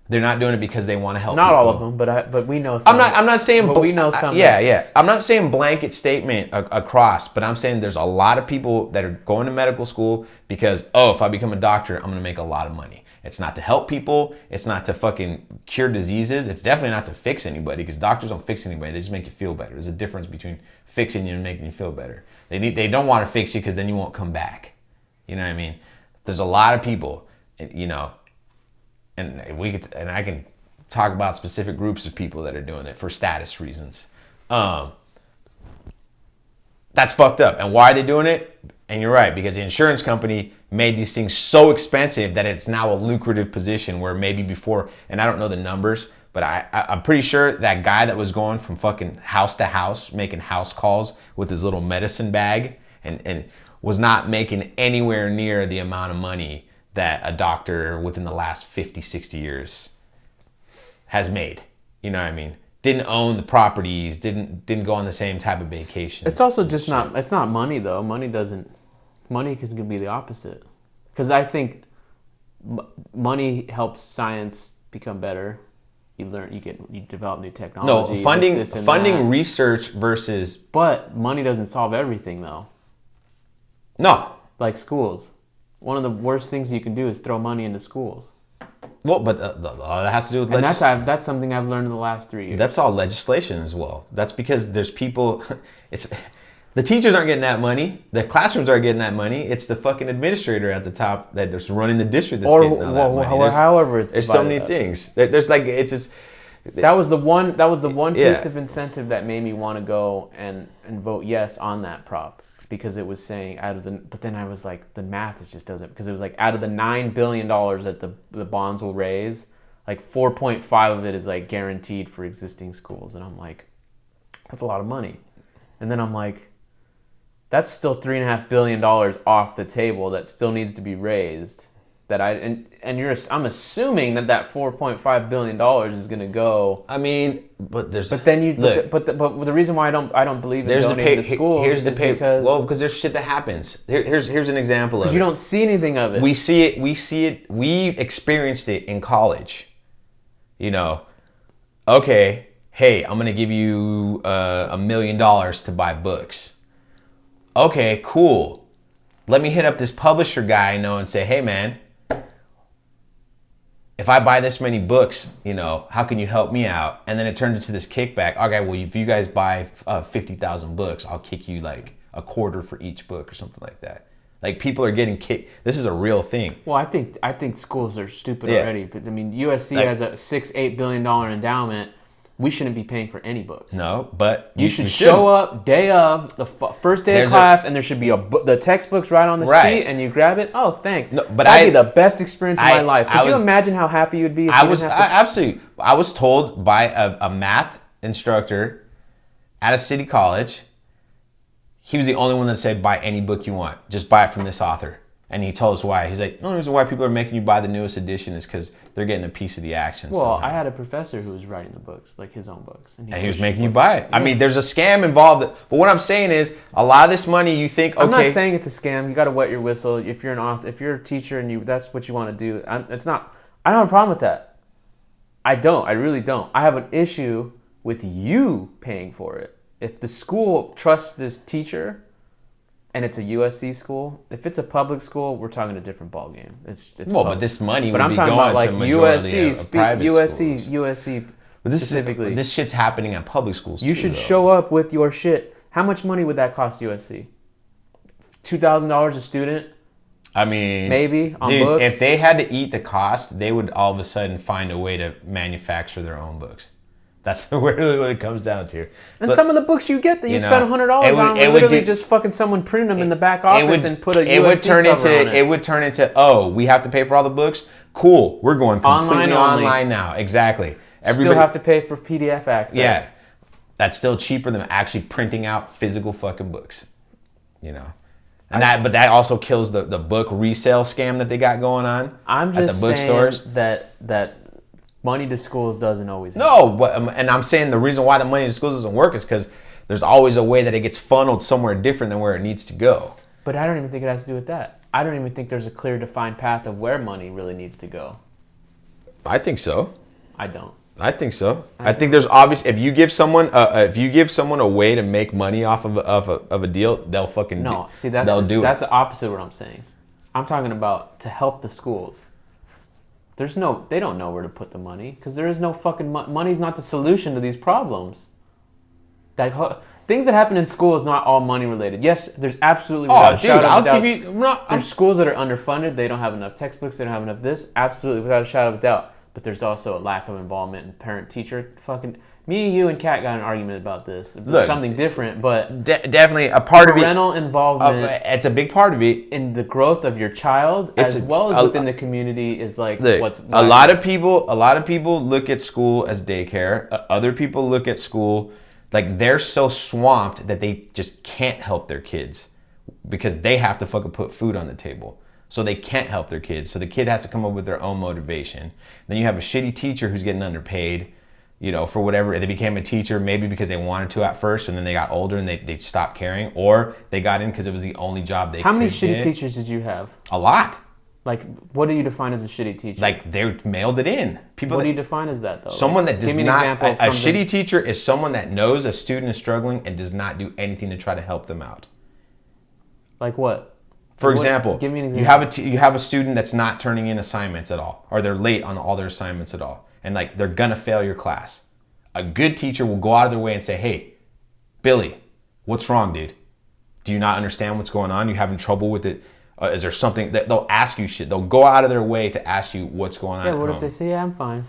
They're not doing it because they want to help. Not people. all of them, but we know some. I'm not saying. But we know some. Yeah. I'm not saying blanket statement across, but I'm saying there's a lot of people that are going to medical school because if I become a doctor, I'm going to make a lot of money. It's not to help people. It's not to fucking cure diseases. It's definitely not to fix anybody because doctors don't fix anybody. They just make you feel better. There's a difference between fixing you and making you feel better. They don't want to fix you because then you won't come back. You know what I mean? There's a lot of people, you know. And I can talk about specific groups of people that are doing it for status reasons. That's fucked up. And why are they doing it? And you're right, because the insurance company made these things so expensive that it's now a lucrative position where maybe before, and I don't know the numbers, but I'm pretty sure that guy that was going from fucking house to house, making house calls with his little medicine bag and was not making anywhere near the amount of money that a doctor within the last 50, 60 years has made. You know what I mean? Didn't own the properties, didn't go on the same type of vacations. It's also just it's not money though. Money can be the opposite. Because I think money helps science become better. You develop new technology. No, funding research versus. But money doesn't solve everything though. No. Like schools. One of the worst things you can do is throw money into schools. Well, but that has to do with legislation. And that's something I've learned in the last 3 years. That's all legislation as well. That's because there's people. The teachers aren't getting that money. The classrooms aren't getting that money. It's the fucking administrator at the top that is running the district that's getting all that money. However it's there's so many things. There's like it's just. That was the one piece of incentive that made me want to go and vote yes on that prop. Because it was saying but then I was like, the math just doesn't, because it was like out of the $9 billion that the bonds will raise, like 4.5 of it is like guaranteed for existing schools. And I'm like, that's a lot of money. And then I'm like, that's still $3.5 billion off the table that still needs to be raised. I'm assuming that $4.5 billion is going to go. I mean, but there's. But then but the reason why I don't believe in donating to schools is because there's shit that happens. Here's an example of it. Because you don't see anything of it. We see it. We experienced it in college. You know, okay, hey, I'm going to give you $1 million to buy books. Okay, cool. Let me hit up this publisher guy I know and say, hey, man, if I buy this many books, you know, how can you help me out? And then it turned into this kickback. Okay, well, if you guys buy 50,000 books, I'll kick you like a quarter for each book or something like that. Like people are getting kicked. This is a real thing. Well, I think schools are stupid already. But I mean, USC has a $6-8 billion endowment. We shouldn't be paying for any books. No, but you should show up day of the first day of class, and there should be the textbooks right on the sheet, and you grab it. Oh, thanks. No, but that'd be the best experience of my life. Could you imagine how happy you'd be? If absolutely. I was told by a math instructor at a city college. He was the only one that said, buy any book you want. Just buy it from this author. And he told us why. He's like, the only reason why people are making you buy the newest edition is because they're getting a piece of the action. Well, somehow. I had a professor who was writing the books, like his own books. And he was making you buy it. Yeah. I mean, there's a scam involved. But what I'm saying is, a lot of this money you think, okay. I'm not saying it's a scam. You got to wet your whistle. If you're an author, if you're a teacher and that's what you want to do, I don't have a problem with that. I don't. I really don't. I have an issue with you paying for it. If the school trusts this teacher, and it's a USC school. If it's a public school, we're talking a different ballgame. It's well, but this money would be going to majority of private schools. USC specifically. This shit's happening at public schools too. You should show up with your shit. How much money would that cost USC? $2,000 a student? I mean, maybe on dude, books. if they had to eat the cost, they would all of a sudden find a way to manufacture their own books. That's really what it comes down to. And But, some of the books you get that you you know, spend $100 it would- on, it would literally do- just fucking someone printed them in the back office and put a it would USC turn cover into on it. it would turn into, oh, we have to pay for all the books. Cool, we're going completely Online online, only. now. Exactly. Still have to pay for PDF access. Yeah, that's still cheaper than actually printing out physical fucking books. You know, and but that also kills the book resale scam that they got going on I'm at the just bookstores. saying that money to schools doesn't always help. No, but and I'm saying the reason why the money in schools doesn't work is because there's always a way that it gets funneled somewhere different than where it needs to go. But I don't even think it has to do with that. I don't even think there's a clear defined path of where money really needs to go. I think so. I don't. I think so. I think there's obvious. If you give someone a way to make money off of a deal, they'll fucking No, see they'll do that's it. the opposite of what I'm saying. I'm talking about to help the schools. They don't know where to put the money because there is no fucking money's not the solution to these problems. Things that happen in school is not all money related. Yes, there's absolutely without a shadow of a doubt. There's schools that are underfunded. They don't have enough textbooks. They don't have enough this. Absolutely, without a shadow of a doubt. But there's also a lack of involvement in parent-teacher fucking. Me and you and Kat got an argument about this. Look, something different, but definitely a part of it. Parental involvement. It's a big part of it. In the growth of your child, as well as within the community, is like what's. A lot of people look at school as daycare. Other people look at school like they're so swamped that they just can't help their kids because they have to fucking put food on the table. So they can't help their kids. So the kid has to come up with their own motivation. Then you have a shitty teacher who's getting underpaid, you know, for whatever. They became a teacher maybe because they wanted to at first, and then they got older and they stopped caring, or they got in because it was the only job they could get. How many shitty teachers did you have? A lot. Like, what do you define as a shitty teacher? Like, they mailed it in. What do you define as that, though? Someone that does give me an not. example A shitty teacher is someone that knows a student is struggling and does not do anything to try to help them out. Like what? For example, give me an example. You have a student that's not turning in assignments at all, or they're late on all their assignments at all, and like they're gonna fail your class. A good teacher will go out of their way and say, "Hey, Billy, what's wrong, dude? Do you not understand what's going on? You having trouble with it? Is there something that they'll ask you shit? They'll go out of their way to ask you what's going on." Yeah, what if they say, "Yeah, I'm fine.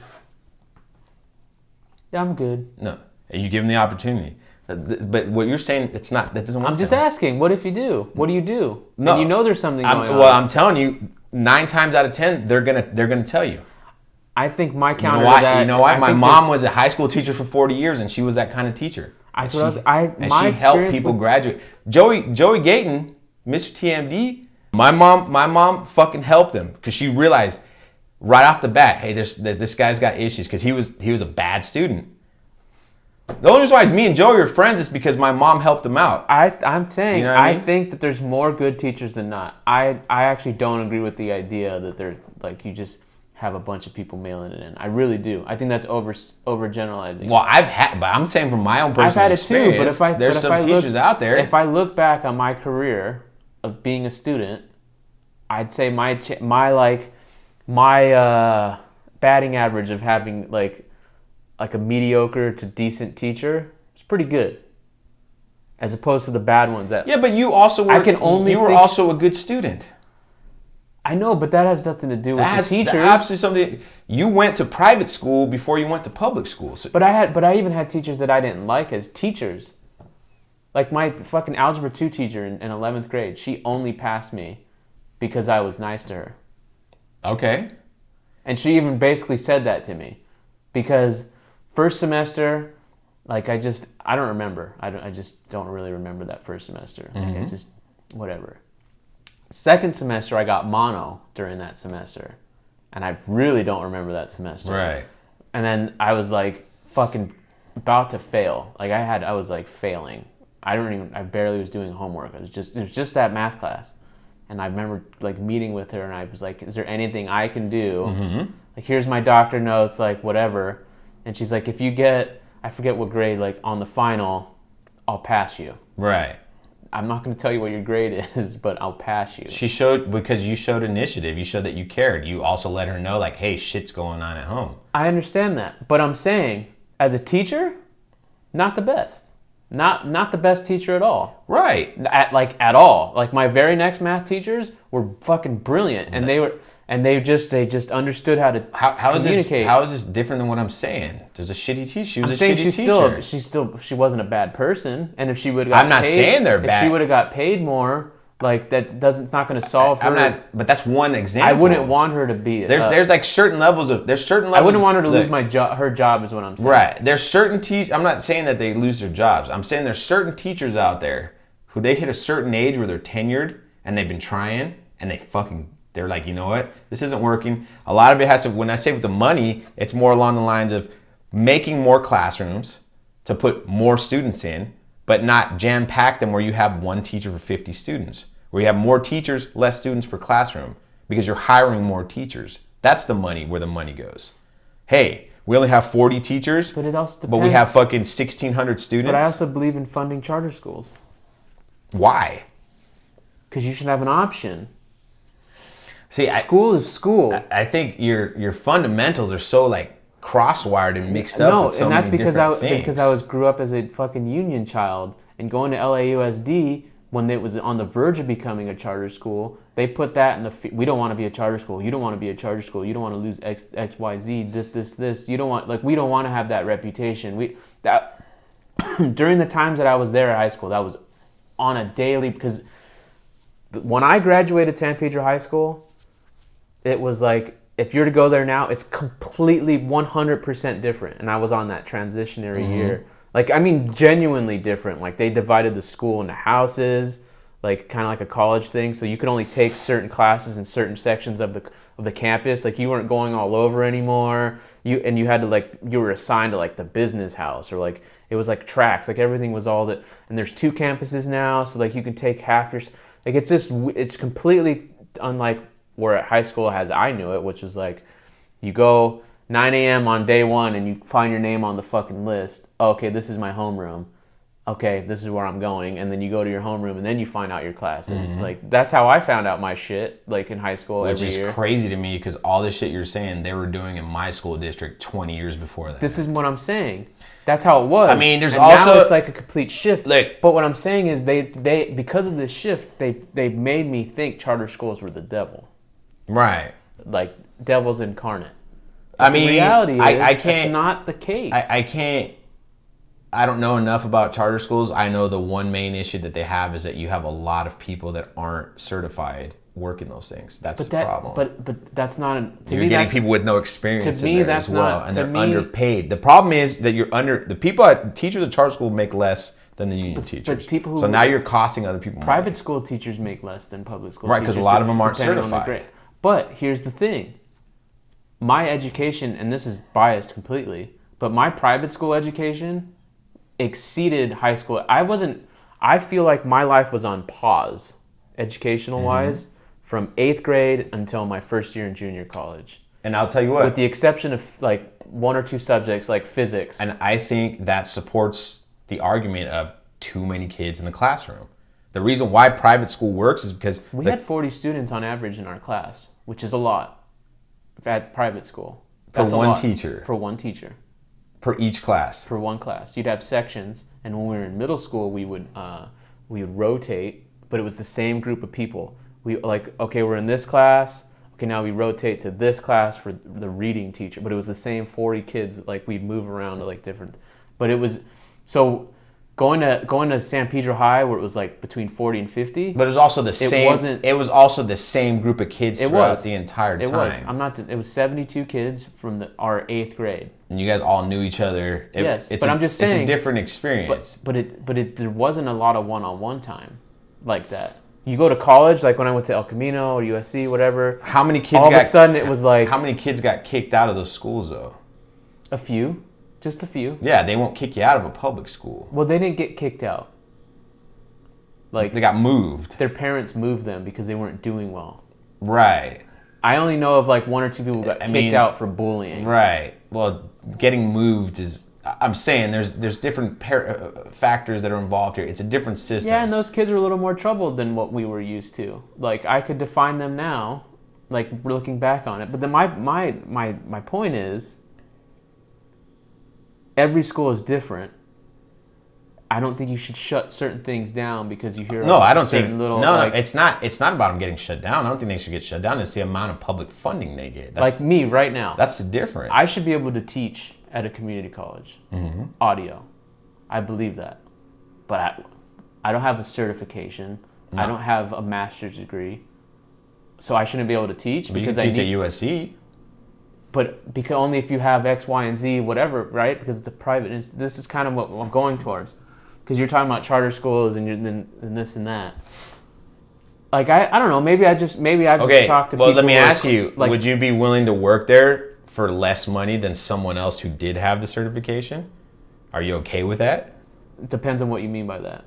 Yeah, I'm good." No, you give them the opportunity. But what you're saying, it's not. That doesn't work. I'm just asking. What if you do? What do you do? No, and you know there's something going on. Well, I'm telling you, 9 times out of 10, they're gonna tell you. I think my counter You know why? to that. You know why? My mom was a high school teacher for 40 years, and she was that kind of teacher. She helped people graduate. Joey Gayton, Mr. TMD. My mom fucking helped him because she realized right off the bat, hey, this guy's got issues because he was a bad student. The only reason why me and Joey are friends is because my mom helped him out. I'm saying, you know what I mean? think that there's more good teachers than not. I actually don't agree with the idea that they're like you just have a bunch of people mailing it in. I really do. I think that's overgeneralizing. Well, but I'm saying from my own personal experience, there's some teachers out there. If I look back on my career of being a student, I'd say my batting average of having like a mediocre to decent teacher is pretty good, as opposed to the bad ones. Yeah, but you also were also a good student. I know, but that has nothing to do with the teachers. Absolutely something. You went to private school before you went to public school. So. But I even had teachers that I didn't like as teachers. Like my fucking Algebra 2 teacher in 11th grade, she only passed me because I was nice to her. Okay. And she even basically said that to me. Because first semester, like I don't remember. I just don't really remember that first semester. Mm-hmm. Like whatever. Second semester, I got mono during that semester. And I really don't remember that semester. Right. And then I was like fucking about to fail. Like I was like failing. I barely was doing homework. It was just that math class. And I remember like meeting with her and I was like, is there anything I can do? Mm-hmm. Like, here's my doctor notes, like whatever. And she's like, if you get, I forget what grade, like on the final, I'll pass you. Right. I'm not going to tell you what your grade is, but I'll pass you. Because you showed initiative. You showed that you cared. You also let her know, like, hey, shit's going on at home. I understand that. But I'm saying, as a teacher, not the best. Not the best teacher at all. Right. At all. Like my very next math teachers were fucking brilliant, and they just understood how to How is communicate. how is this different than what I'm saying? There's a shitty teacher. She was I'm a saying shitty teacher. she wasn't a bad person, and if she would have got I'm not paid, saying they're if bad. she would have got paid more, like that doesn't, it's not going to solve her. I'm not, but that's one example. I wouldn't want her to be. There's like certain levels of I wouldn't want her to lose her job, is what I'm saying. Right. There's certain I'm not saying that they lose their jobs. I'm saying there's certain teachers out there who they hit a certain age where they're tenured and they've been trying and they're like, you know what, this isn't working. A lot of it has to, when I say with the money, it's more along the lines of making more classrooms to put more students in, but not jam-pack them where you have one teacher for 50 students, where you have more teachers, less students per classroom, because you're hiring more teachers. That's the money, where the money goes. Hey, we only have 40 teachers, but it also depends. But we have fucking 1,600 students. But I also believe in funding charter schools. Why? Because you should have an option. See, school is school. I think your fundamentals are so like cross-wired and mixed up. With so and that's many because things. grew up as a fucking union child, and going to LAUSD when it was on the verge of becoming a charter school, they put that in we don't want to be a charter school. You don't want to be a charter school. You don't want to lose X Y Z. This. You don't want, like, we don't want to have that reputation. During the times that I was there at high school, that was on a daily, because when I graduated San Pedro High School, it was like, if you're to go there now, it's completely 100% different. And I was on that transitionary year. Like, I mean, genuinely different. Like, they divided the school into houses, like kind of like a college thing. So you could only take certain classes in certain sections of the campus. Like, you weren't going all over anymore. You had to, like, you were assigned to like the business house, or like it was like tracks. Like, everything was all that. And there's 2 campuses now, so like you can take half your. Like, it's completely unlike where at high school as I knew it, which was like, you go 9 a.m. on day 1 and you find your name on the fucking list. Oh, okay, this is my homeroom. Okay, this is where I'm going. And then you go to your homeroom and then you find out your classes. Like, that's how I found out my shit, like in high school every year. Which is crazy to me, because all this shit you're saying, they were doing in my school district 20 years before that. This is what I'm saying. That's how it was. I mean, there's and also... now it's like a complete shift. Like, but what I'm saying is they because of this shift, they made me think charter schools were the devil. Right. Like, devils incarnate. I mean, the reality is, I can't, that's not the case. I don't know enough about charter schools. I know the one main issue that they have is that you have a lot of people that aren't certified working those things. That's the problem. But that's not. You're getting people with no experience in there as well, and they're underpaid. The problem is that teachers at charter school make less than the union teachers. But so now you're costing other people private money. School teachers make less than public school teachers. Right, because a lot of them aren't certified. But here's the thing. My education, and this is biased completely, but my private school education exceeded high school. I feel like my life was on pause, educational wise, from 8th grade until my first year in junior college. And I'll tell you what, with the exception of like 1 or 2 subjects like physics. And I think that supports the argument of too many kids in the classroom. The reason why private school works is because we had 40 students on average in our class, which is a lot at private school. That's for one teacher. For one teacher. Per each class. For one class. You'd have sections, and when we were in middle school, we would rotate, but it was the same group of people. We're in this class. Okay, now we rotate to this class for the reading teacher, but it was the same 40 kids. Like, we'd move around to like different, but it was so. Going to San Pedro High, where it was like between 40 and 50. But it was also the same. It was also the same group of kids throughout the entire time. It was 72 kids from our 8th grade. And you guys all knew each other. I'm just saying, it's a different experience. But there wasn't a lot of one-on-one time like that. You go to college, like when I went to El Camino or USC, whatever. How many kids? All of a sudden, it was like. How many kids got kicked out of those schools though? A few. Just a few. Yeah, they won't kick you out of a public school. Well, they didn't get kicked out. Like, they got moved. Their parents moved them because they weren't doing well. Right. I only know of like 1 or 2 people who got kicked out for bullying. Right. Well, getting moved is. I'm saying there's different factors that are involved here. It's a different system. Yeah, and those kids are a little more troubled than what we were used to. Like, I could define them now, like looking back on it. But then my point is. Every school is different. I don't think you should shut certain things down because you hear No, I don't think. certain little No, like, it's not. It's not about them getting shut down. I don't think they should get shut down. It's the amount of public funding they get. like me right now. That's the difference. I should be able to teach at a community college, audio. I believe that, but I don't have a certification. No. I don't have a master's degree, so I shouldn't be able to teach But you because can teach at USC. But because only if you have X, Y, and Z, whatever, right? Because it's a private. This is kind of what I'm going towards. Because you're talking about charter schools and this and that. Like I don't know. Maybe I've just talked to people. Well, let me ask who you: like, would you be willing to work there for less money than someone else who did have the certification? Are you okay with that? Depends on what you mean by that.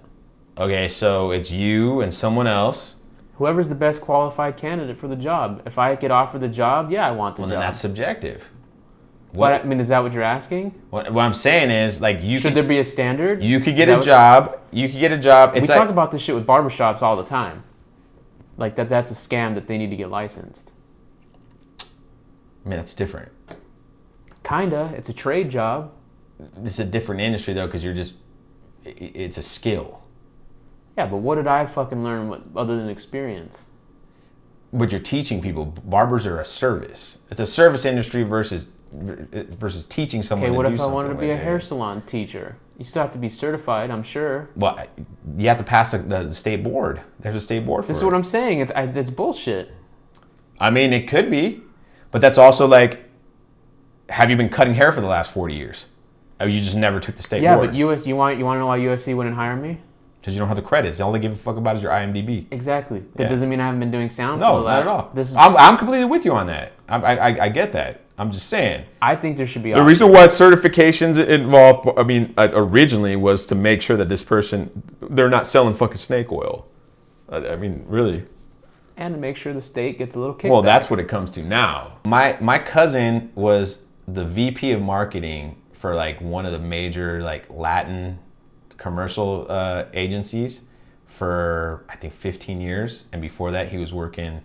Okay, so it's you and someone else. Whoever's the best qualified candidate for the job. If I get offered the job, yeah, I want the job. Well, then that's subjective. What I mean, is that what you're asking? What I'm saying is, like, should there be a standard? You could get a job. You could get a job. We talk about this shit with barbershops all the time. Like that's a scam that they need to get licensed. I mean, that's different. Kinda. It's a trade job. It's a different industry though, because it's a skill. Yeah, but what did I fucking learn other than experience? But you're teaching people. Barbers are a service. It's a service industry versus teaching someone to do something. Okay, what if I wanted to be a like hair salon teacher? You still have to be certified, I'm sure. Well, you have to pass the state board. There's a state board for it. This is what I'm saying. It's bullshit. I mean, it could be. But that's also like, have you been cutting hair for the last 40 years? Or you just never took the state board? Yeah, but you want to know why USC wouldn't hire me? Because you don't have the credits. All they give a fuck about is your IMDb. Exactly. That doesn't mean I haven't been doing sound. No, not at all. I'm completely with you on that. I get that. I'm just saying. I think there should be the reason why certifications involved, I mean, originally was to make sure that this person, they're not selling fucking snake oil. I mean, really. And to make sure the state gets a little kickback. Well, that's what it comes to now. My cousin was the VP of marketing for like one of the major like Latin commercial agencies for I think 15 years, and before that he worked for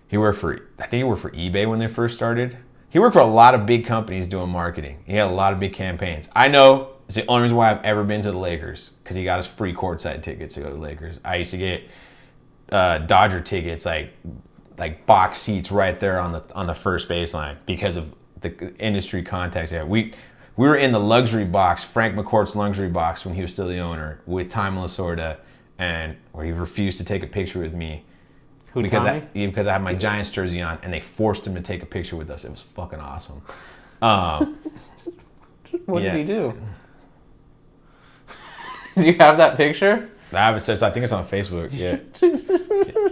eBay when they first started. He worked for a lot of big companies doing marketing. He had a lot of big campaigns. I know it's the only reason why I've ever been to the Lakers, because he got us free courtside tickets to go to the Lakers. I used to get Dodger tickets, like box seats right there on the first baseline because of the industry contacts. Yeah, we were in the luxury box, Frank McCourt's luxury box when he was still the owner, with Time Lasorda, and where he refused to take a picture with me because I had my Giants jersey on, and they forced him to take a picture with us. It was fucking awesome. What did he do? Do you have that picture? I have it since I think it's on Facebook. Yeah.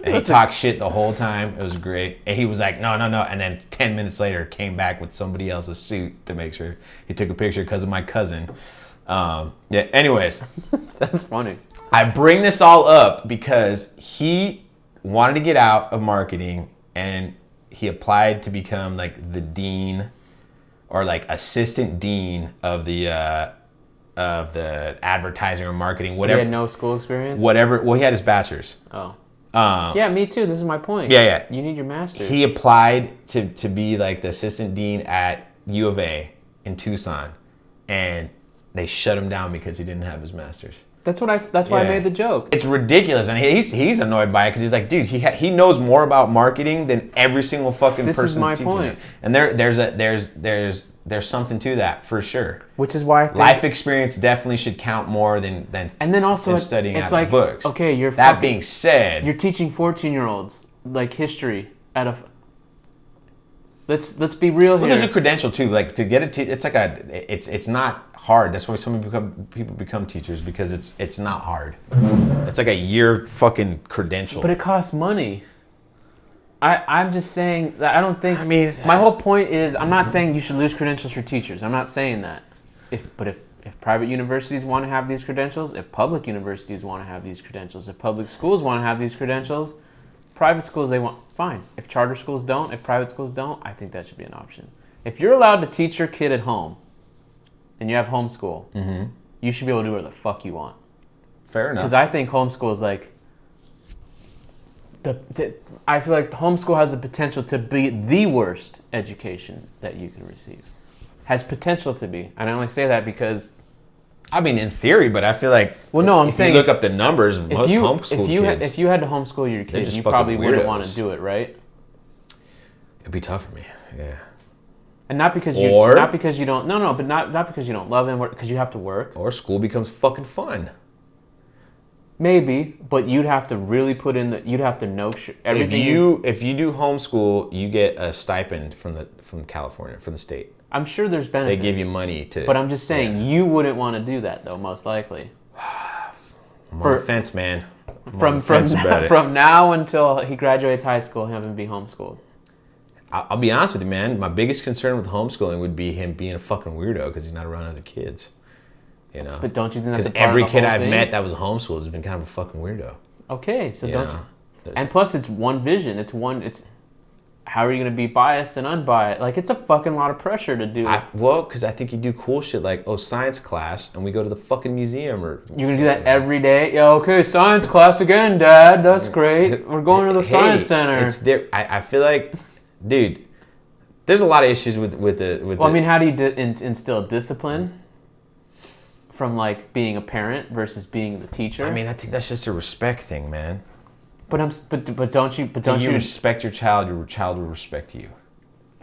And he talked shit the whole time. It was great. And he was like, no. And then 10 minutes later came back with somebody else's suit to make sure he took a picture because of my cousin. Yeah. Anyways. That's funny. I bring this all up because he wanted to get out of marketing, and he applied to become like the dean or like assistant dean of the advertising or marketing, whatever. He had no school experience? Whatever. Well, he had his bachelor's. Oh. Yeah, me too. This is my point. Yeah. You need your master's. He applied to be like the assistant dean at U of A in Tucson, and they shut him down because he didn't have his master's. That's why I made the joke. It's ridiculous, and he's annoyed by it because he's like, dude, he knows more about marketing than every single fucking person. This is my point. And there's something to that for sure. Which is why I think life experience definitely should count more than and then also than studying it's out like, of books. Okay, that being said, you're teaching 14-year-olds like history at a. Let's be real here. Well, there's a credential too. Like to get it's like it's not hard. That's why people become teachers, because it's not hard. It's like a year fucking credential. But it costs money. I'm just saying that I don't think. I mean, my whole point is I'm not saying you should lose credentials for teachers. I'm not saying that. If private universities want to have these credentials, if public universities want to have these credentials, if public schools want to have these credentials, private schools they want, fine. If charter schools don't, if private schools don't, I think that should be an option. If you're allowed to teach your kid at home, and you have homeschool, you should be able to do whatever the fuck you want. Fair enough. Because I think homeschool is like, I feel like homeschool has the potential to be the worst education that you can receive. Has potential to be. And I only say that because I mean, in theory, but I feel like well, no, I'm if saying you look up the numbers, most homeschool kids, if you had to homeschool your kids, just you fucking probably wouldn't weirdos. want to do it, right? it'd be tough for me. Yeah. And not because you don't but not because you don't love him, or because you have to work. Or school becomes fucking fun. Maybe, but you'd have to really put in you'd have to know everything. If you do homeschool, you get a stipend from California, from the state. I'm sure there's benefits. They give you money to. But I'm just saying, you wouldn't want to do that though, most likely. I'm on the fence, man. From now until he graduates high school, have him be homeschooled. I'll be honest with you, man. My biggest concern with homeschooling would be him being a fucking weirdo because he's not around other kids. You know. But don't you think that's because every kid I've met that was homeschooled has been kind of a fucking weirdo. Okay, so don't you? And plus, it's one vision. It's how are you going to be biased and unbiased? Like, it's a fucking lot of pressure to do. Because I think you do cool shit like, science class, and we go to the fucking museum or. You're going to do that every day? Yeah, okay, science class again, Dad. That's great. We're going to the science center. It's I feel like, dude, there's a lot of issues with the. Well, I mean, how do you instill discipline from like being a parent versus being the teacher? I mean, I think that's just a respect thing, man. But don't you respect your child will respect you.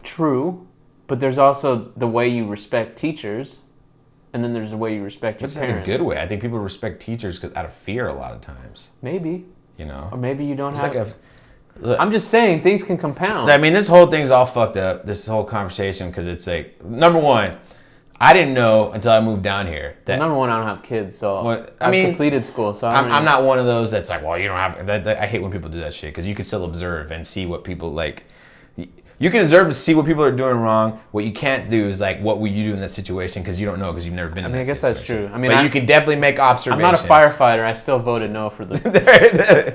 True, but there's also the way you respect teachers, and then there's the way you respect your parents. That's a good way. I think people respect teachers out of fear a lot of times. Maybe. You know. Or maybe you don't it's have. Look, I'm just saying things can compound. I mean, this whole thing's all fucked up. This whole conversation because it's like, number one, I didn't know until I moved down here that. Number one, I don't have kids, so I mean, I've completed school, so I'm not one of those that's like, well, you don't have. I hate when people do that shit because you can still observe and see what people like. You can observe and see what people are doing wrong. What you can't do is like, what would you do in that situation because you don't know because you've never been in that situation. I guess that's true. I mean, but you can definitely make observations. I'm not a firefighter. I still voted no for the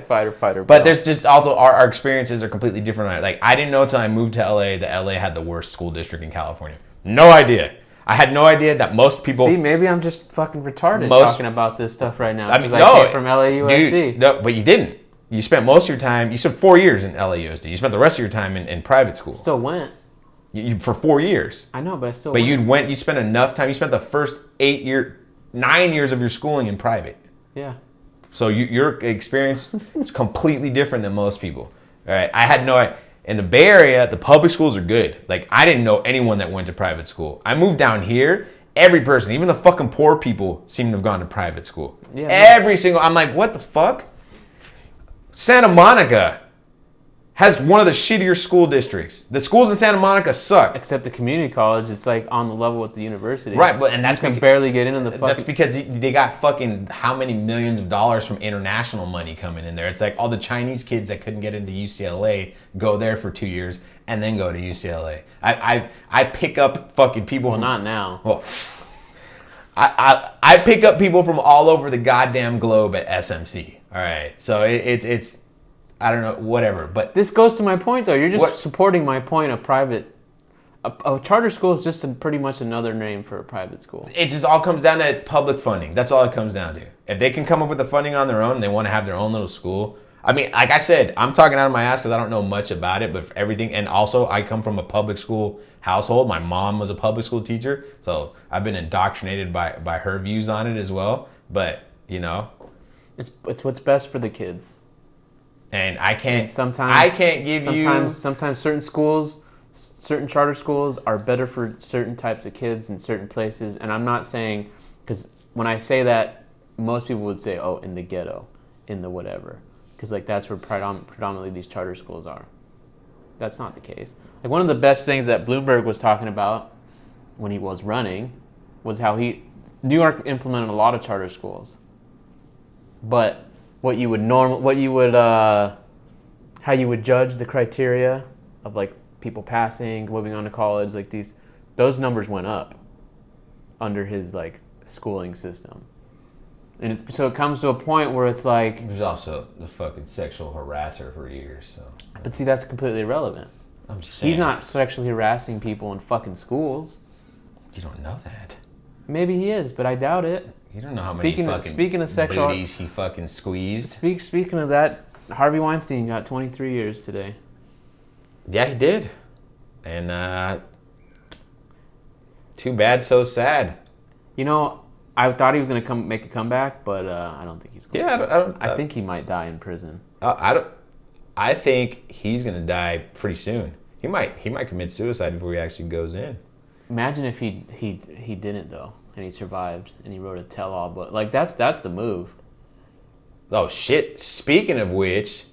firefighter. But there's just also our experiences are completely different. Like I didn't know until I moved to LA that LA had the worst school district in California. No idea. I had no idea that most people. See, maybe I'm just fucking retarded talking about this stuff right now. I came from LAUSD. Dude, no, but you didn't. You spent most of your time. You spent 4 years in LAUSD. You spent the rest of your time in private school. Still went. You for 4 years. I know, but I still. But you spent enough time. You spent the first 9 years of your schooling in private. Yeah. So your experience is completely different than most people. All right, I had no idea. In the Bay Area, the public schools are good. Like, I didn't know anyone that went to private school. I moved down here, every person, even the fucking poor people, seem to have gone to private school. Yeah. Every single, I'm like, what the fuck? Santa Monica has one of the shittier school districts. The schools in Santa Monica suck. Except the community college, it's like on the level with the university. Right, and that's you can barely get into the fucking. That's because they got fucking how many millions of dollars from international money coming in there. It's like all the Chinese kids that couldn't get into UCLA go there for 2 years and then go to UCLA. I pick up fucking people. Well, not now. Well, I pick up people from all over the goddamn globe at SMC. All right, so it's. I don't know, whatever. But this goes to my point, though. You're just supporting my point of private. A charter school is just pretty much another name for a private school. It just all comes down to public funding. That's all it comes down to. If they can come up with the funding on their own and they want to have their own little school. I mean, like I said, I'm talking out of my ass because I don't know much about it, but for everything. And also, I come from a public school household. My mom was a public school teacher, so I've been indoctrinated by her views on it as well. But, you know. It's what's best for the kids. And I can't. Sometimes certain schools, certain charter schools are better for certain types of kids in certain places. And I'm not saying, because when I say that, most people would say, "Oh, in the ghetto, in the whatever," because like that's where predominantly these charter schools are. That's not the case. Like one of the best things that Bloomberg was talking about when he was running was how New York implemented a lot of charter schools, but how you would judge the criteria of like people passing, moving on to college, like those numbers went up under his like schooling system. And so it comes to a point where it's like there's also the fucking sexual harasser for years. So. But see, that's completely irrelevant. I'm saying he's not sexually harassing people in fucking schools. You don't know that. Maybe he is, but I doubt it. You don't know how many fucking sexual booties he fucking squeezed. Speaking of that, Harvey Weinstein got 23 years today. Yeah, he did. And too bad, so sad. You know, I thought he was gonna make a comeback, but I don't think he's going. Yeah, I think he might die in prison. I don't. I think he's gonna die pretty soon. He might commit suicide before he actually goes in. Imagine if he didn't though, and he survived, and he wrote a tell-all book. Like that's the move. Oh shit! Speaking of which,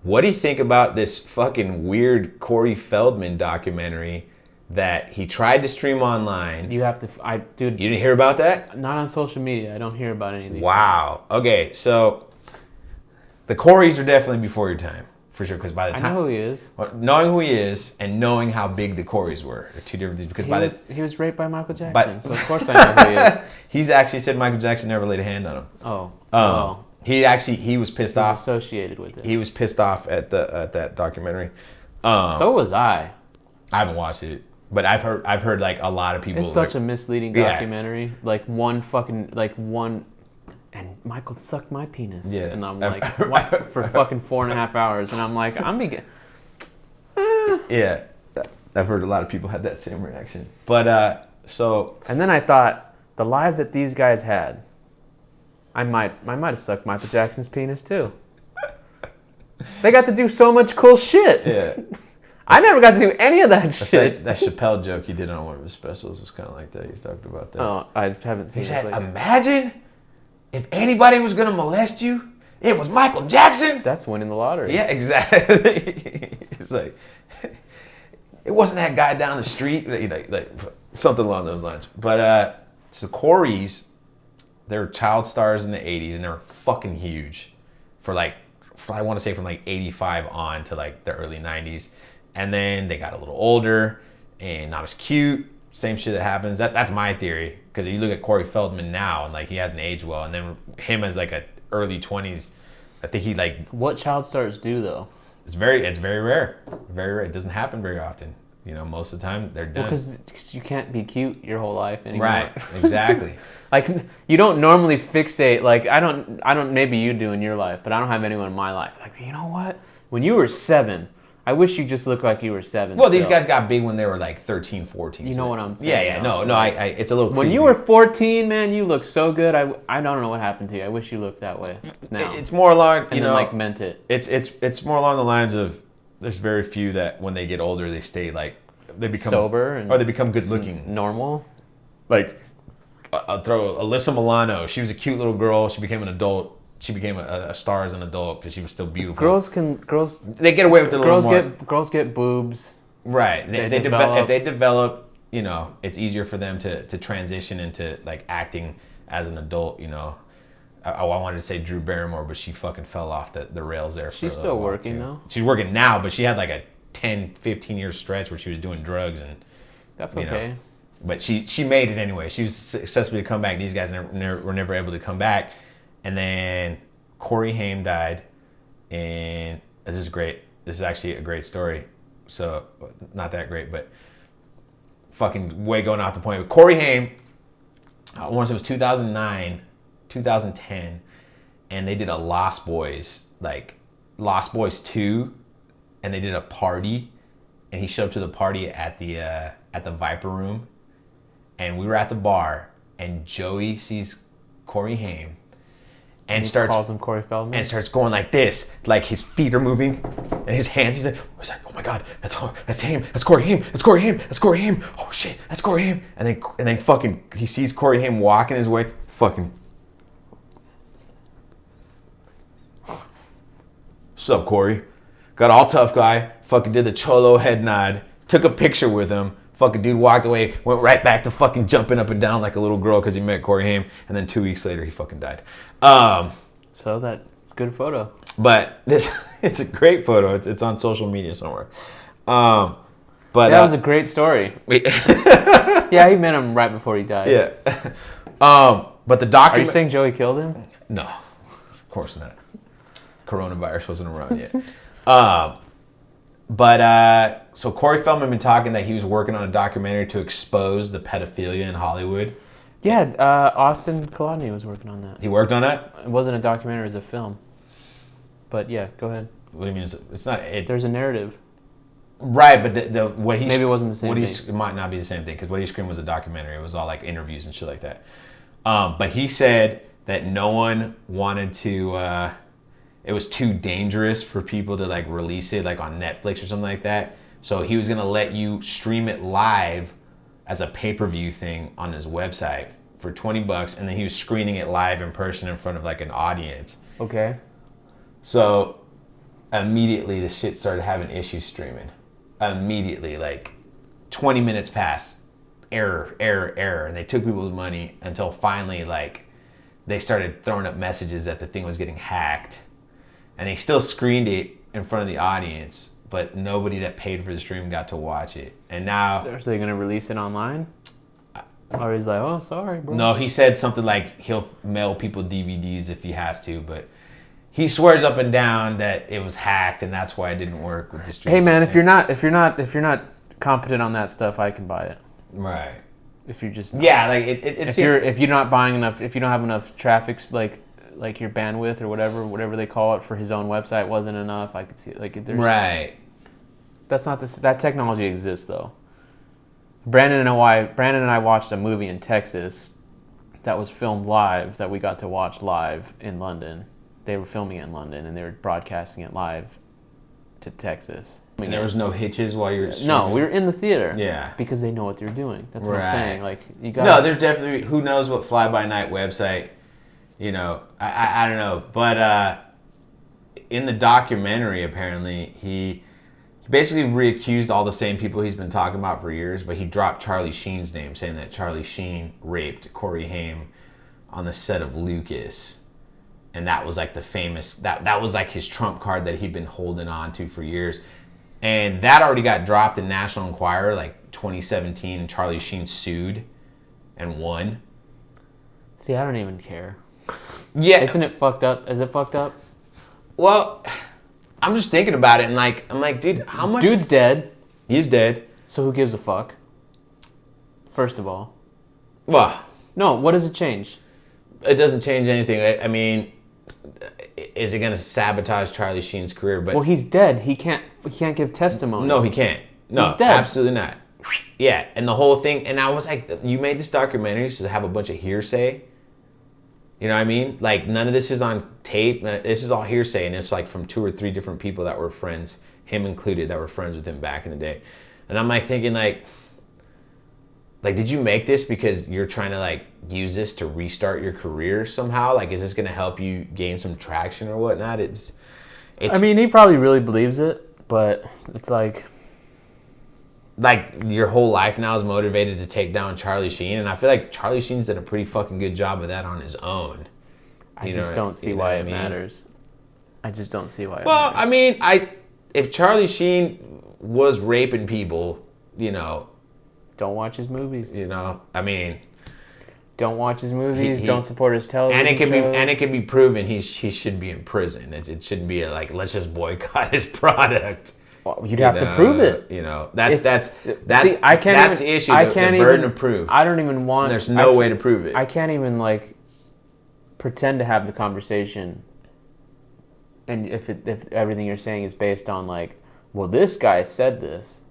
what do you think about this fucking weird Corey Feldman documentary that he tried to stream online? You have to, dude. You didn't hear about that? Not on social media. I don't hear about any of these. Wow. Things. Okay, so the Coreys are definitely before your time, for sure. Because by the time I know who he is, knowing who he is and knowing how big the Coreys were are two different things. Because he was raped by Michael Jackson, so of course I know who he is. He's actually said Michael Jackson never laid a hand on him. Oh. Well. He was pissed off. Associated with it. He was pissed off at that documentary. So was I. I haven't watched it, but I've heard like a lot of people. It's such a misleading documentary. Yeah. Like one, and Michael sucked my penis. Yeah. And I'm like, what? For fucking 4.5 hours, and I'm like, Yeah, I've heard a lot of people had that same reaction. But so. And then I thought the lives that these guys had. I might have sucked Michael Jackson's penis too. They got to do so much cool shit. Yeah. I never got to do any of that shit. That Chappelle joke he did on one of his specials was kind of like that. He's talked about that. Oh, I haven't seen. He said, "Imagine if anybody was gonna molest you, it was Michael Jackson." That's winning the lottery. Yeah, exactly. He's like, it wasn't that guy down the street, like something along those lines. But so Corey's. They were child stars in the 80s, and they were fucking huge I want to say from like 85 on to like the early 90s. And then they got a little older and not as cute. Same shit that happens. That's my theory. Because you look at Corey Feldman now, and like he hasn't aged well. And then him as like a early 20s, I think he like... What child stars do though? It's very rare. Very rare. It doesn't happen very often. You know, most of the time they're done. Because you can't be cute your whole life anymore. Right, exactly. Like you don't normally fixate. Like I don't. Maybe you do in your life, but I don't have anyone in my life. Like you know what? When you were 7, I wish you just looked like you were 7. Well, these guys got big when they were like 13, 14. You know what I'm saying? Yeah. No. It's a little. When creepy. you were 14, man, you look so good. I don't know what happened to you. I wish you looked that way now. It's more along meant it. It's more along the lines of there's very few that when they get older they stay like. They become sober or they become good looking, normal. Like I'll throw Alyssa Milano. She was a cute little girl. She became an adult. She became a star as an adult because she was still beautiful. Girls they get away with it a little more. Girls get boobs. Right. They develop. If they develop, it's easier for them to transition into like acting as an adult. I wanted to say Drew Barrymore, but she fucking fell off the rails there. She's still working though. She's working now, but she had like a 10, 15 year stretch where she was doing drugs and that's okay. But she made it anyway. She was successful to come back. These guys were never able to come back. And then Corey Haim died, and this is great. This is actually a great story. So not that great, but fucking way going off the point. But Corey Haim, I want to say it was 2009, 2010, and they did a Lost Boys 2. And they did a party, and he showed up to the party at the Viper Room, and we were at the bar, and Joey sees Corey Haim, and calls him Corey Feldman, and starts going like this, like his feet are moving, and his hands. He's like, "Oh my God, that's Haim, that's Corey Haim, that's Corey Haim, that's Corey Haim. Oh shit, that's Corey Haim." And then fucking he sees Corey Haim walking his way, fucking. What's up, Corey? Got all tough guy, fucking did the cholo head nod, took a picture with him, fucking dude walked away, went right back to fucking jumping up and down like a little girl because he met Corey Haim, and then 2 weeks later he fucking died. So that's a good photo. But it's a great photo. It's on social media somewhere. But that was a great story. Yeah, he met him right before he died. Yeah. But the document. Are you saying Joey killed him? No, of course not. Coronavirus wasn't around yet. So Corey Feldman been talking that he was working on a documentary to expose the pedophilia in Hollywood. Yeah, Austin Kolodny was working on that. He worked on that? It wasn't a documentary, it was a film. But yeah, go ahead. What do you mean? It's not. There's a narrative. Right, but what he maybe it wasn't the same thing. It might not be the same thing because what he screamed was a documentary. It was all like interviews and shit like that. But he said that no one wanted to. It was too dangerous for people to like release it like on Netflix or something like that. So he was gonna let you stream it live as a pay-per-view thing on his website for $20, and then he was screening it live in person in front of like an audience. Okay. So immediately the shit started having issues streaming. Immediately, like 20 minutes passed, error, and they took people's money until finally like they started throwing up messages that the thing was getting hacked. And they still screened it in front of the audience, but nobody that paid for the stream got to watch it. And now... So are they going to release it online? Or he's like, oh, sorry, bro. No, he said something like he'll mail people DVDs if he has to, but he swears up and down that it was hacked and that's why it didn't work with the stream. Hey, man, if you're not competent on that stuff, I can buy it. Right. If you're just... Not. Yeah, like it's... If you're not buying enough, if you don't have enough traffic, like your bandwidth or whatever they call it for his own website wasn't enough. I could see like if there's right. That's not this. That technology exists though. Brandon and I watched a movie in Texas that was filmed live that we got to watch live in London. They were filming it in London and they were broadcasting it live to Texas. And there was no hitches while you were streaming? No, we were in the theater. Yeah. Because they know what they're doing. That's what I'm saying. Like you got. No, there's definitely who knows what fly by night website. You know, I don't know, but in the documentary, apparently he basically reaccused all the same people he's been talking about for years, but he dropped Charlie Sheen's name, saying that Charlie Sheen raped Corey Haim on the set of Lucas, and that was like the famous that was like his trump card that he'd been holding on to for years, and that already got dropped in National Enquirer like 2017, and Charlie Sheen sued and won. See, I don't even care. Yeah. Isn't it fucked up? Is it fucked up? Well, I'm just thinking about it and like, I'm like, dude, how much? Dude's dead. He's dead. So who gives a fuck? First of all. Well. No, what does it change? It doesn't change anything. I mean, is it going to sabotage Charlie Sheen's career? But well, he's dead. He can't give testimony. No, he can't. No, he's dead. Absolutely not. Yeah, and the whole thing, and I was like, you made this documentary to have a bunch of hearsay. You know what I mean? Like, none of this is on tape. This is all hearsay, and it's like from 2 or 3 different people that were friends, him included, that were friends with him back in the day. And I'm like thinking like, did you make this because you're trying to like use this to restart your career somehow? Like, is this going to help you gain some traction or whatnot? It's. I mean, he probably really believes it, but it's like your whole life now is motivated to take down Charlie Sheen, and I feel like Charlie Sheen's done a pretty fucking good job of that on his own. I just don't see why it matters. I just don't see why it matters. Well, I mean, if Charlie Sheen was raping people, you know... Don't watch his movies. You know, I mean... Don't watch his movies, don't support his television shows. And it can be proven he should be in prison. It shouldn't be let's just boycott his product. Well, you'd have to prove it. You know, that's see, I can't that's even, the issue. The burden of proof. I don't even want. There's no way to prove it. I can't even like pretend to have the conversation. And if everything you're saying is based on like, well, this guy said this.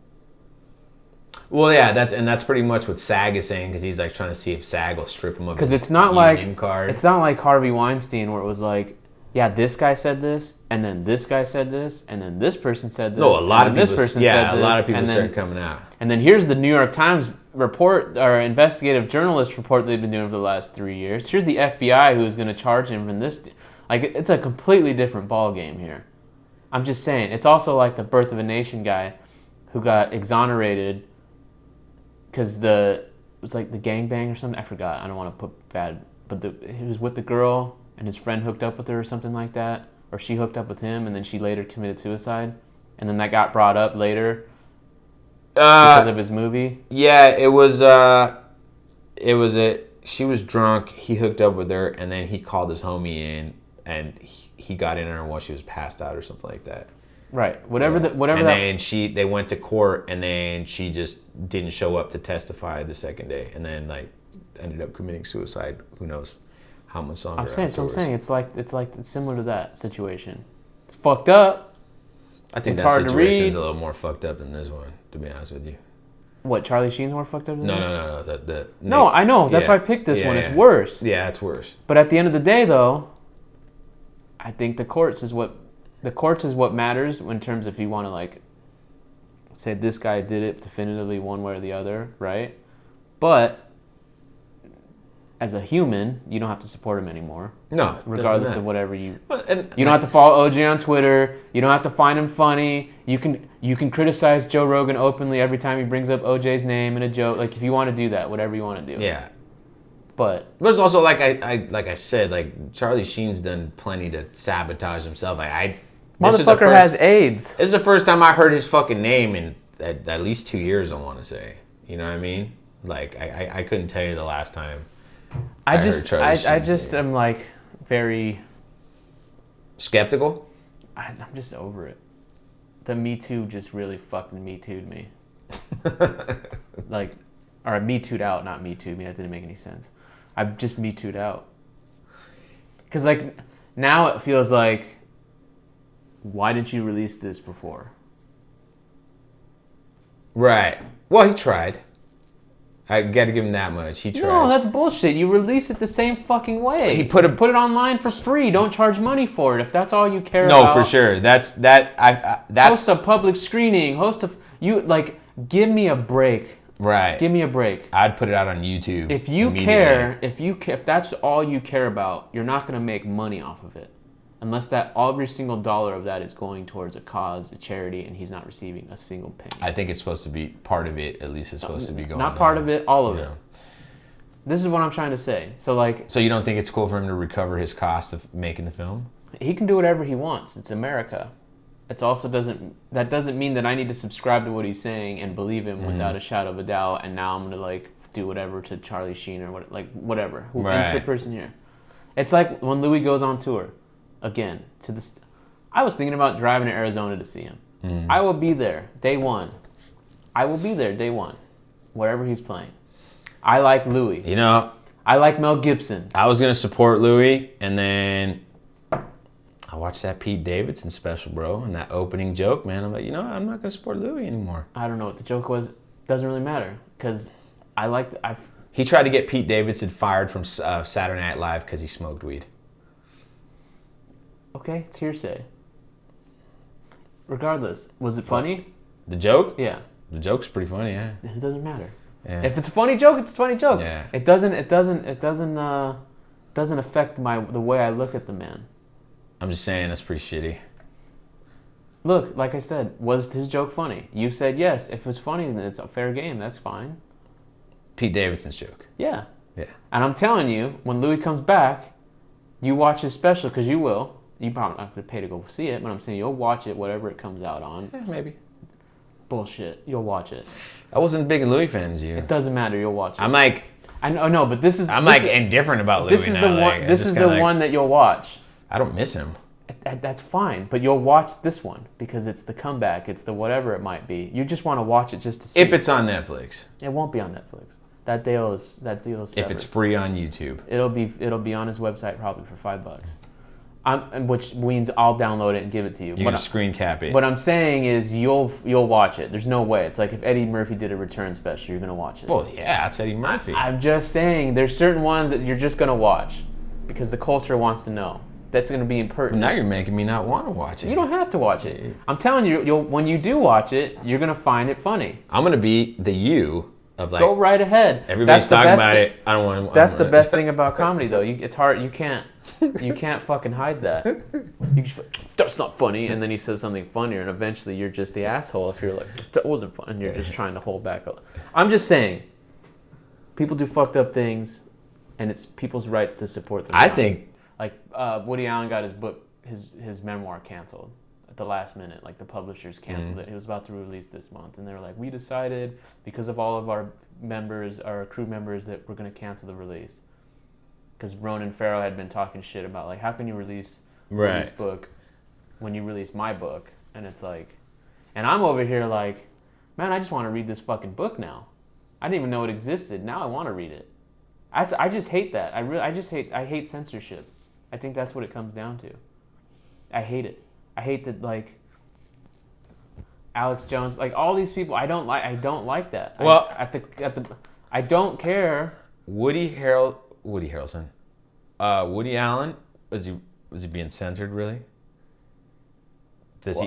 Well, yeah, that's pretty much what SAG is saying, because he's like trying to see if SAG will strip him of his it's not union card. It's not like Harvey Weinstein where it was like, yeah, this guy said this, and then this guy said this, and then this person said this. No, a lot of people. This person said this, a lot of people started coming out. And then here's the New York Times report, or investigative journalist report they've been doing for the last 3 years. Here's the FBI who's going to charge him from this. Like, it's a completely different ball game here. I'm just saying. It's also like the Birth of a Nation guy who got exonerated because it was like the gangbang or something. I forgot. I don't want to put bad, but he was with the girl and his friend hooked up with her or something like that, or she hooked up with him and then she later committed suicide, and then that got brought up later because of his movie. Yeah, it was she was drunk, he hooked up with her, and then he called his homie in, and he got in on her while she was passed out or something like that. Right. Then they went to court, and then she just didn't show up to testify the second day, and then like ended up committing suicide. Who knows how much longer? I'm saying it's similar to that situation. It's fucked up. I think that situation is a little more fucked up than this one, to be honest with you. What, Charlie Sheen's more fucked up than this? No. No, I know. That's why I picked this one. It's worse. Yeah, it's worse. But at the end of the day, though, I think the courts is what matters in terms of if you want to like say this guy did it definitively one way or the other, right? But as a human, you don't have to support him anymore. No, regardless of whatever you. And you don't have to follow OJ on Twitter. You don't have to find him funny. You can criticize Joe Rogan openly every time he brings up OJ's name in a joke. Like if you want to do that, whatever you want to do. Yeah. But it's also like I said, like Charlie Sheen's done plenty to sabotage himself. Motherfucker has AIDS. This is the first time I heard his fucking name in at least 2 years, I want to say. You know what I mean? Like, I couldn't tell you the last time I just am like very... skeptical? I'm just over it. The Me Too just really fucking Me Too'd me. Like, or Me Too'd out, not Me Too'd me. That didn't make any sense. I'm just Me Too'd out. Because, like, now it feels like, why didn't you release this before? Right. Well, he tried. I got to give him that much. He tried. No, that's bullshit. You release it the same fucking way. He put it online for free. Don't charge money for it if that's all you care about. No, for sure. That's host a public screening. Give me a break. Right. Give me a break. I'd put it out on YouTube. If you care, if that's all you care about, you're not going to make money off of it. Unless that every single dollar of that is going towards a cause, a charity, and he's not receiving a single penny. I think it's supposed to be part of it. At least it's supposed to be going. Not part of it, all of it. This is what I'm trying to say. So you don't think it's cool for him to recover his cost of making the film? He can do whatever he wants. It's America. It also doesn't mean that I need to subscribe to what he's saying and believe him without a shadow of a doubt. And now I'm gonna do whatever to Charlie Sheen or whatever. Insert person here. It's like when Louis goes on tour. Again, I was thinking about driving to Arizona to see him. I will be there day one. Wherever he's playing. I like Louis. I like Mel Gibson. I was going to support Louis, and then I watched that Pete Davidson special, bro, and that opening joke, man. I'm like, I'm not going to support Louis anymore. I don't know what the joke was. Doesn't really matter, because he tried to get Pete Davidson fired from Saturday Night Live because he smoked weed. Okay, it's hearsay. Regardless, was it funny? The joke? Yeah. The joke's pretty funny, yeah. It doesn't matter. Yeah. If it's a funny joke, it's a funny joke. Yeah. It doesn't affect the way I look at the man. I'm just saying that's pretty shitty. Look, like I said, was his joke funny? You said yes. If it's funny, then it's a fair game. That's fine. Pete Davidson's joke. Yeah. Yeah. And I'm telling you, when Louis comes back, you watch his special, because you will. You probably not going to pay to go see it, but I'm saying you'll watch it, whatever it comes out on. Yeah, maybe. Bullshit. You'll watch it. I wasn't as big a Louis fan as you. It doesn't matter. You'll watch it. I'm like... I know, but this is... I'm indifferent about Louis now. This is the one that you'll watch. I don't miss him. That's fine, but you'll watch this one because it's the comeback. It's the whatever it might be. You just want to watch it just to see. If it's on Netflix. It won't be on Netflix. That deal is severed. If it's free on YouTube. It'll be on his website probably for $5. Which means I'll download it and give it to you. You're gonna screen cap it. What I'm saying is you'll watch it. There's no way. It's like if Eddie Murphy did a return special, you're gonna watch it. Well, yeah, that's Eddie Murphy. I'm just saying there's certain ones that you're just gonna watch because the culture wants to know. That's gonna be impertinent. Now you're making me not want to watch it. You don't have to watch it. I'm telling you, when you do watch it, you're gonna find it funny. I'm gonna be the you. Go right ahead. Everybody's talking about it. I don't want to. That's the best thing about comedy, though. It's hard. You can't fucking hide that. You just that's not funny, and then he says something funnier, and eventually you're just the asshole if you're like that wasn't fun, and you're just trying to hold back. I'm just saying, people do fucked up things, and it's people's rights to support them. I think Woody Allen got his book, his memoir canceled. At the last minute, the publishers canceled it. He was about to release this month, and they were like, we decided because of all of our crew members, that we're going to cancel the release. Because Ronan Farrow had been talking shit about how can you release Woody's book when you release my book? And it's and I'm over here man, I just want to read this fucking book now. I didn't even know it existed. Now I want to read it. I just hate that. I hate censorship. I think that's what it comes down to. I hate it. I hate that, Alex Jones, like all these people. I don't like that. Well, I don't care. Woody Harrelson. Woody Allen, was he being censored really?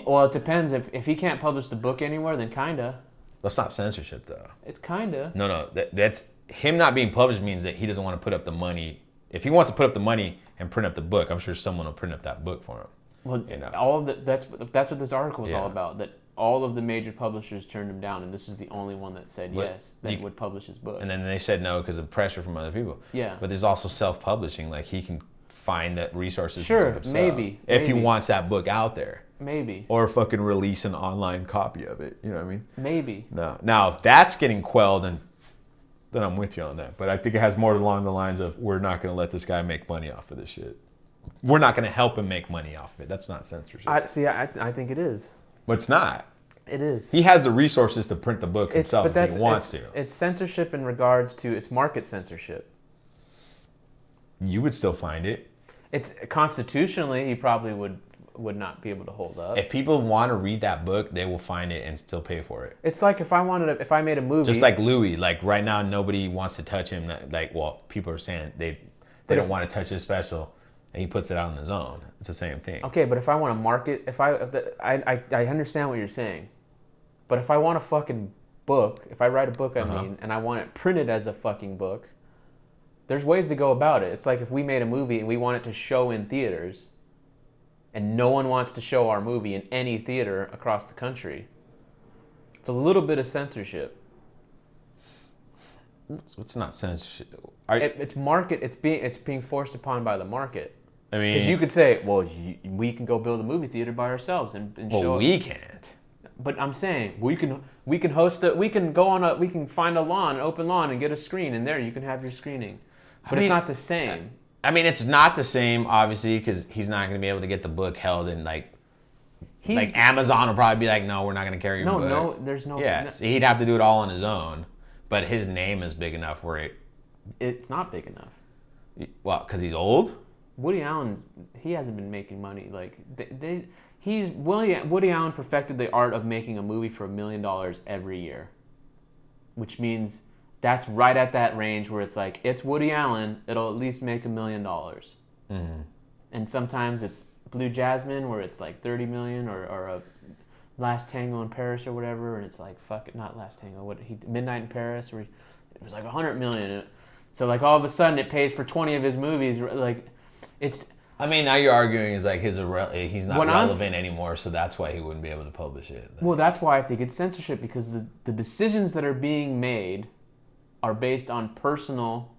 Well, it depends. If he can't publish the book anymore, then kinda. That's not censorship though. It's kinda. No. That's him not being published means that he doesn't want to put up the money. If he wants to put up the money and print up the book, I'm sure someone will print up that book for him. Well, you know, all of that's what this article is all about. That all of the major publishers turned him down, and this is the only one that said yes, that would publish his book. And then they said no because of pressure from other people. Yeah. But there's also self-publishing. Like he can find that resources. Sure, himself, maybe. If he wants that book out there. Maybe. Or fucking release an online copy of it. You know what I mean? Maybe. No. Now, if that's getting quelled, then I'm with you on that. But I think it has more along the lines of we're not going to let this guy make money off of this shit. We're not going to help him make money off of it. That's not censorship. I think it is. But it's not. It is. He has the resources to print the book himself if he wants to. It's censorship in regards to it's market censorship. You would still find it. It's constitutionally, he probably would not be able to hold up. If people want to read that book, they will find it and still pay for it. It's like if I made a movie. Just like Louis, like right now nobody wants to touch him. Like, well, people are saying they don't want to touch his special, and he puts it out on his own. It's the same thing. Okay, but if I want to market, I understand what you're saying, but if I want a fucking book, if I write a book, and I want it printed as a fucking book, there's ways to go about it. It's like if we made a movie and we want it to show in theaters, and no one wants to show our movie in any theater across the country. It's a little bit of censorship. It's not censorship. It's market. It's being forced upon by the market. I mean, because you could say, well, we can go build a movie theater by ourselves and show. Well, we can't. But I'm saying we can host it. We can find an open lawn, and get a screen, and there you can have your screening. But it's not the same. I mean, it's not the same, obviously, because he's not going to be able to get the book held in, like Amazon will probably be like, no, we're not going to carry your book. No, there's no... Yeah, so he'd have to do it all on his own, but his name is big enough where it's not big enough. Well, because he's old? Woody Allen, he hasn't been making money. Like, Woody Allen perfected the art of making a movie for $1 million every year, which means... That's right at that range where it's like, it's Woody Allen, it'll at least make $1 million. Mm-hmm. And sometimes it's Blue Jasmine where it's like 30 million or a Last Tango in Paris or whatever, and it's like, fuck it, not Last Tango, Midnight in Paris where it was like 100 million. So like all of a sudden it pays for 20 of his movies. Like it's... I mean, now you're arguing is like he's not relevant anymore, so that's why he wouldn't be able to publish it. Well, that's why I think it's censorship, because the decisions that are being made are based on personal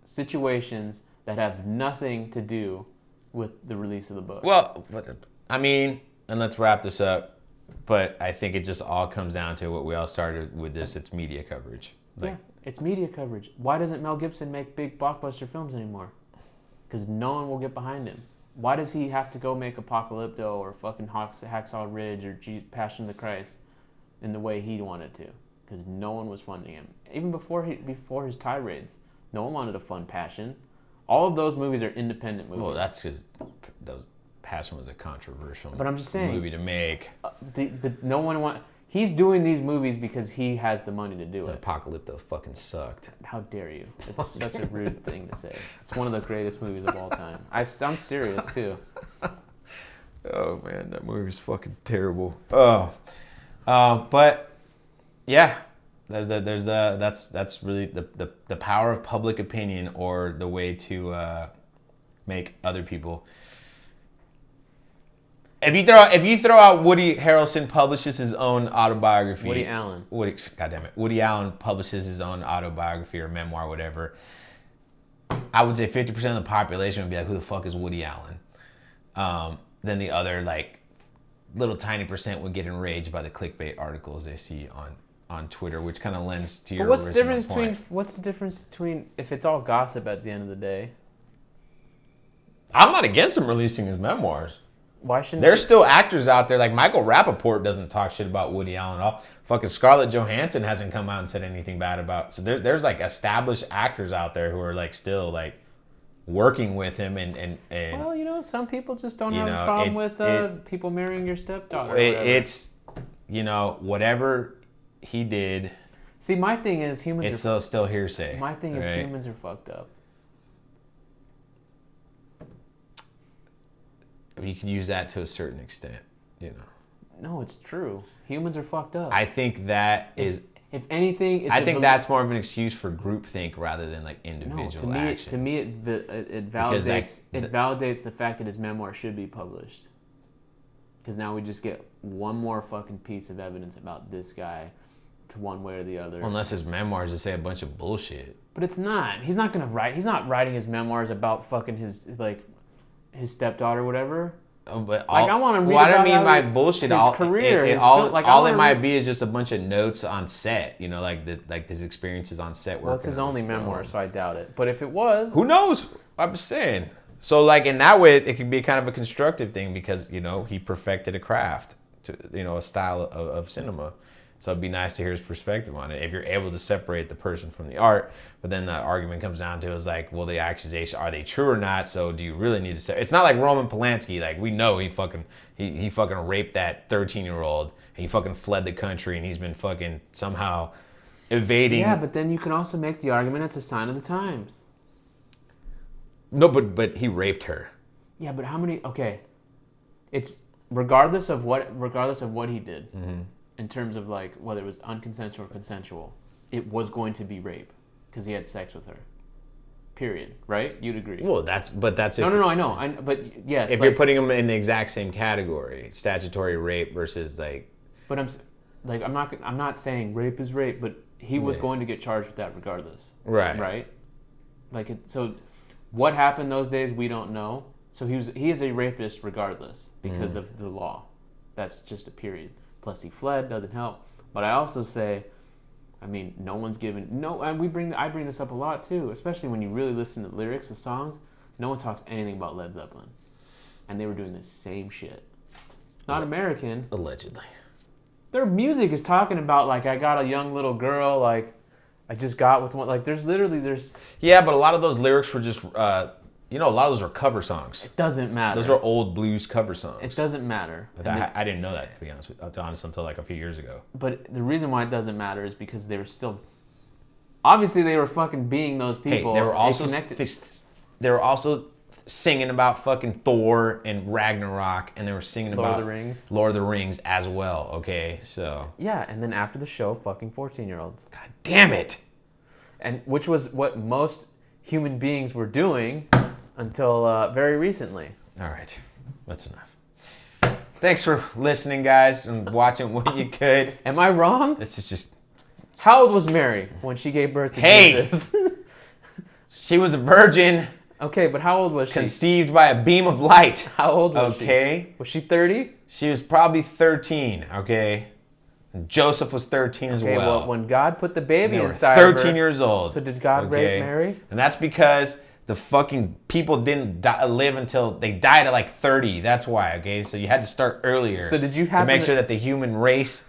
situations that have nothing to do with the release of the book. Well, I mean, and let's wrap this up, but I think it just all comes down to what we all started with this, it's media coverage. Yeah, it's media coverage. Why doesn't Mel Gibson make big blockbuster films anymore? Because no one will get behind him. Why does he have to go make Apocalypto or fucking Hacksaw Ridge or Passion of the Christ in the way he wanted to? Because no one was funding him. Even before his tirades, no one wanted to fund Passion. All of those movies are independent movies. Well, that's because Passion was a controversial movie to make. No one he's doing these movies because he has the money to do it. Apocalypto fucking sucked. How dare you? It's such a rude thing to say. It's one of the greatest movies of all time. I'm serious, too. Oh, man, that movie's fucking terrible. Oh. But... yeah, that's really the power of public opinion, or the way to make other people. If you throw out Woody Harrelson publishes his own autobiography. Woody Allen. Woody Allen publishes his own autobiography or memoir, whatever. I would say 50% of the population would be like, who the fuck is Woody Allen? Then the other like little tiny percent would get enraged by the clickbait articles they see on Twitter, which kind of lends to your original point. What's the difference between if it's all gossip at the end of the day? I'm not against him releasing his memoirs. Why shouldn't There's still actors out there, like Michael Rappaport doesn't talk shit about Woody Allen at all. Fucking Scarlett Johansson hasn't come out and said anything bad about. So there's like established actors out there who are like still like working with him and well, some people just don't have a problem with people marrying your stepdaughter. you know, whatever he did, See, my thing is humans it's still hearsay. My thing is right? humans are fucked up. You can use that to a certain extent, you know. No, it's true. Humans are fucked up. I think that is. If anything, it's I think that's more of an excuse for groupthink rather than like no. individual To me, actions. it Because, like, validates the fact that his memoir should be published. Because now we just get one more fucking piece of evidence about this guy, to one way or the other. Unless his memoirs just say a bunch of bullshit. But it's not. He's not gonna write. He's not writing his memoirs about fucking his stepdaughter or whatever. But Like, I wanna read Well, I about don't mean how by bullshit. his career, his all like, I it wanna might read- be is just a bunch of notes on set. You know, like his experiences on set. Well, it's his working on only film. memoir, so I doubt it. But if it was, Who knows? I'm just saying. So, like, in that way, it could be kind of a constructive thing because, you know, he perfected a craft, a style of cinema. So it'd be nice to hear his perspective on it. If you're able to separate the person from the art, but then the argument comes down to is like, well, the accusation, are they true or not? So do you really need to say? It's not like Roman Polanski. Like, we know he fucking raped that 13-year-old. And he fucking fled the country and he's been fucking somehow evading. yeah. But then you can also make the argument it's a sign of the times. No, but he raped her. Yeah, but how many? Okay, it's regardless of what he did, in terms of like whether it was unconsensual or consensual, it was going to be rape because he had sex with her. Period. Right? You'd agree? Well, that's if, No. I know. But yes. if you're putting them in the exact same category, statutory rape versus like. But I'm not saying rape is rape, but he was going to get charged with that regardless. Right. Right. So, what happened those days we don't know. So he is a rapist regardless because of the law. That's just a period. Plus he fled, doesn't help. But I also say, I mean, no one's given no. And I bring this up a lot too, especially when you really listen to lyrics of songs. No one talks anything about Led Zeppelin, and they were doing the same shit. Not American. Allegedly. Their music is talking about like, I got a young little girl, like I just got with one. Like there's. Yeah, but a lot of those lyrics were just. A lot of those are cover songs. It doesn't matter. Those are old blues cover songs. It doesn't matter. I didn't know that, to be honest until like a few years ago. But the reason why it doesn't matter is because they were still. Obviously, they were fucking being those people. Hey, they were also singing about fucking Thor and Ragnarok, and they were singing about Lord of the Rings as well. Okay, so. Yeah, and then after the show, fucking 14-year-olds. God damn it! And which was what most human beings were doing. Until very recently. All right. That's enough. Thanks for listening, guys, and watching what you could. Am I wrong? This is just... How old was Mary when she gave birth to Jesus? She was a virgin. Okay, but how old was she? Conceived by a beam of light. How old was she? Okay. Was she 30? She was probably 13, okay? And Joseph was 13 as well. well. When God put the baby inside 13 years old. So did God rape Mary? And that's because... the fucking people didn't live until they died at like 30. That's why, okay? So you had to start earlier. So did you to make sure that the human race...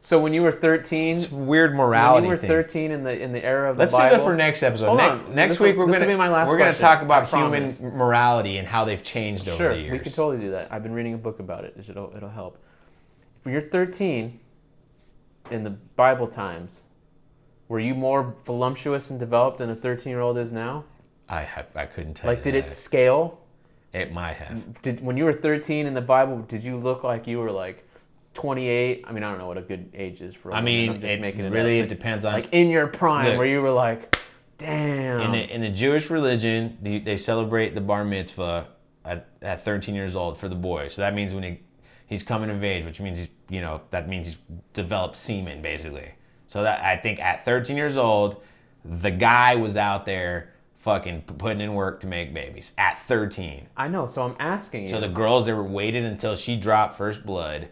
So when you were 13... It's weird morality When you were 13 in the era of the Bible... Let's save that for next episode. Hold on. Next week we're going to talk about human morality and how they've changed over the years. Sure, we can totally do that. I've been reading a book about it. It'll help. If you're 13 in the Bible times, were you more voluptuous and developed than a 13-year-old is now? I couldn't tell you. Like, did it scale? It might have. When you were 13 in the Bible, did you look like you were like 28? I mean, I don't know what a good age is for. I mean, it depends on. Like in your prime, where you were like, damn. In the Jewish religion, they celebrate the bar mitzvah at 13 years old for the boy. So that means when he's coming of age, which means he's developed semen basically. So that I think at 13 years old, the guy was out there fucking putting in work to make babies at 13. I know, so I'm asking you. So the girls, they were waited until she dropped first blood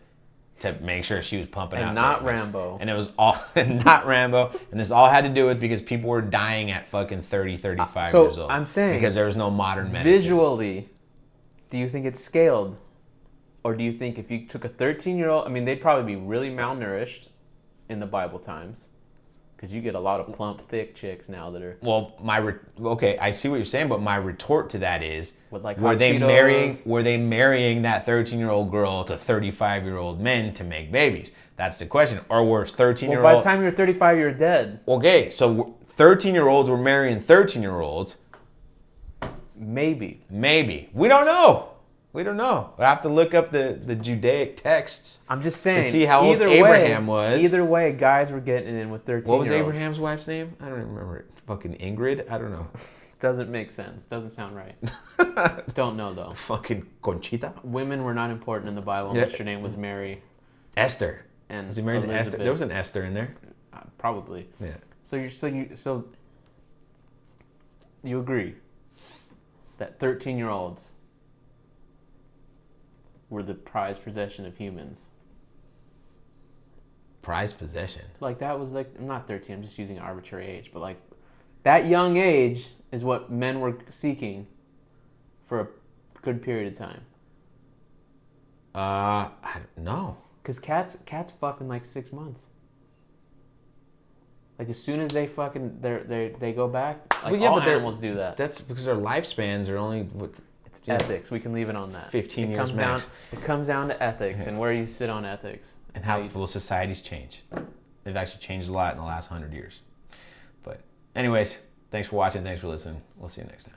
to make sure she was pumping out and not babies. Rambo. And it was all, not Rambo. And this all had to do with because people were dying at fucking 30, 35 years old. So I'm saying. Because there was no modern medicine. Visually, do you think it's scaled? Or do you think if you took a 13-year-old, I mean, they'd probably be really malnourished in the Bible times. Because you get a lot of plump, thick chicks now that are Well, okay, I see what you're saying, but my retort to that is, with like were hot they Cheetos. marrying that 13-year-old girl to 35-year-old men to make babies? That's the question. Or were 13-year-old... Well, by the time you're 35, you're dead. Okay, so 13-year-olds were marrying 13-year-olds. Maybe. Maybe. We don't know. We don't know. We have to look up the Judaic texts. I'm just saying. To see how old Abraham was. Either way, guys were getting in with 13-year-olds. What was Abraham's wife's name? I don't even remember it. Fucking Ingrid? I don't know. Doesn't make sense. Doesn't sound right. Don't know, though. Fucking Conchita? Women were not important in the Bible unless your name was Mary. Esther. And was he married Elizabeth. to Esther? There was an Esther in there. Probably. Yeah. So you agree that 13-year-olds were the prized possession of humans? Prized possession? Like that was like, I'm not 13, I'm just using an arbitrary age, but like that young age is what men were seeking for a good period of time. I don't know. Because cats fuck in like 6 months. Like as soon as they fucking they go back, like well, yeah, all but animals do that. That's because their lifespans are only it's ethics. We can leave it on that. 15 years max. It comes down to ethics and where you sit on ethics. And how will societies change. They've actually changed a lot in the last 100 years. But anyways, thanks for watching. Thanks for listening. We'll see you next time.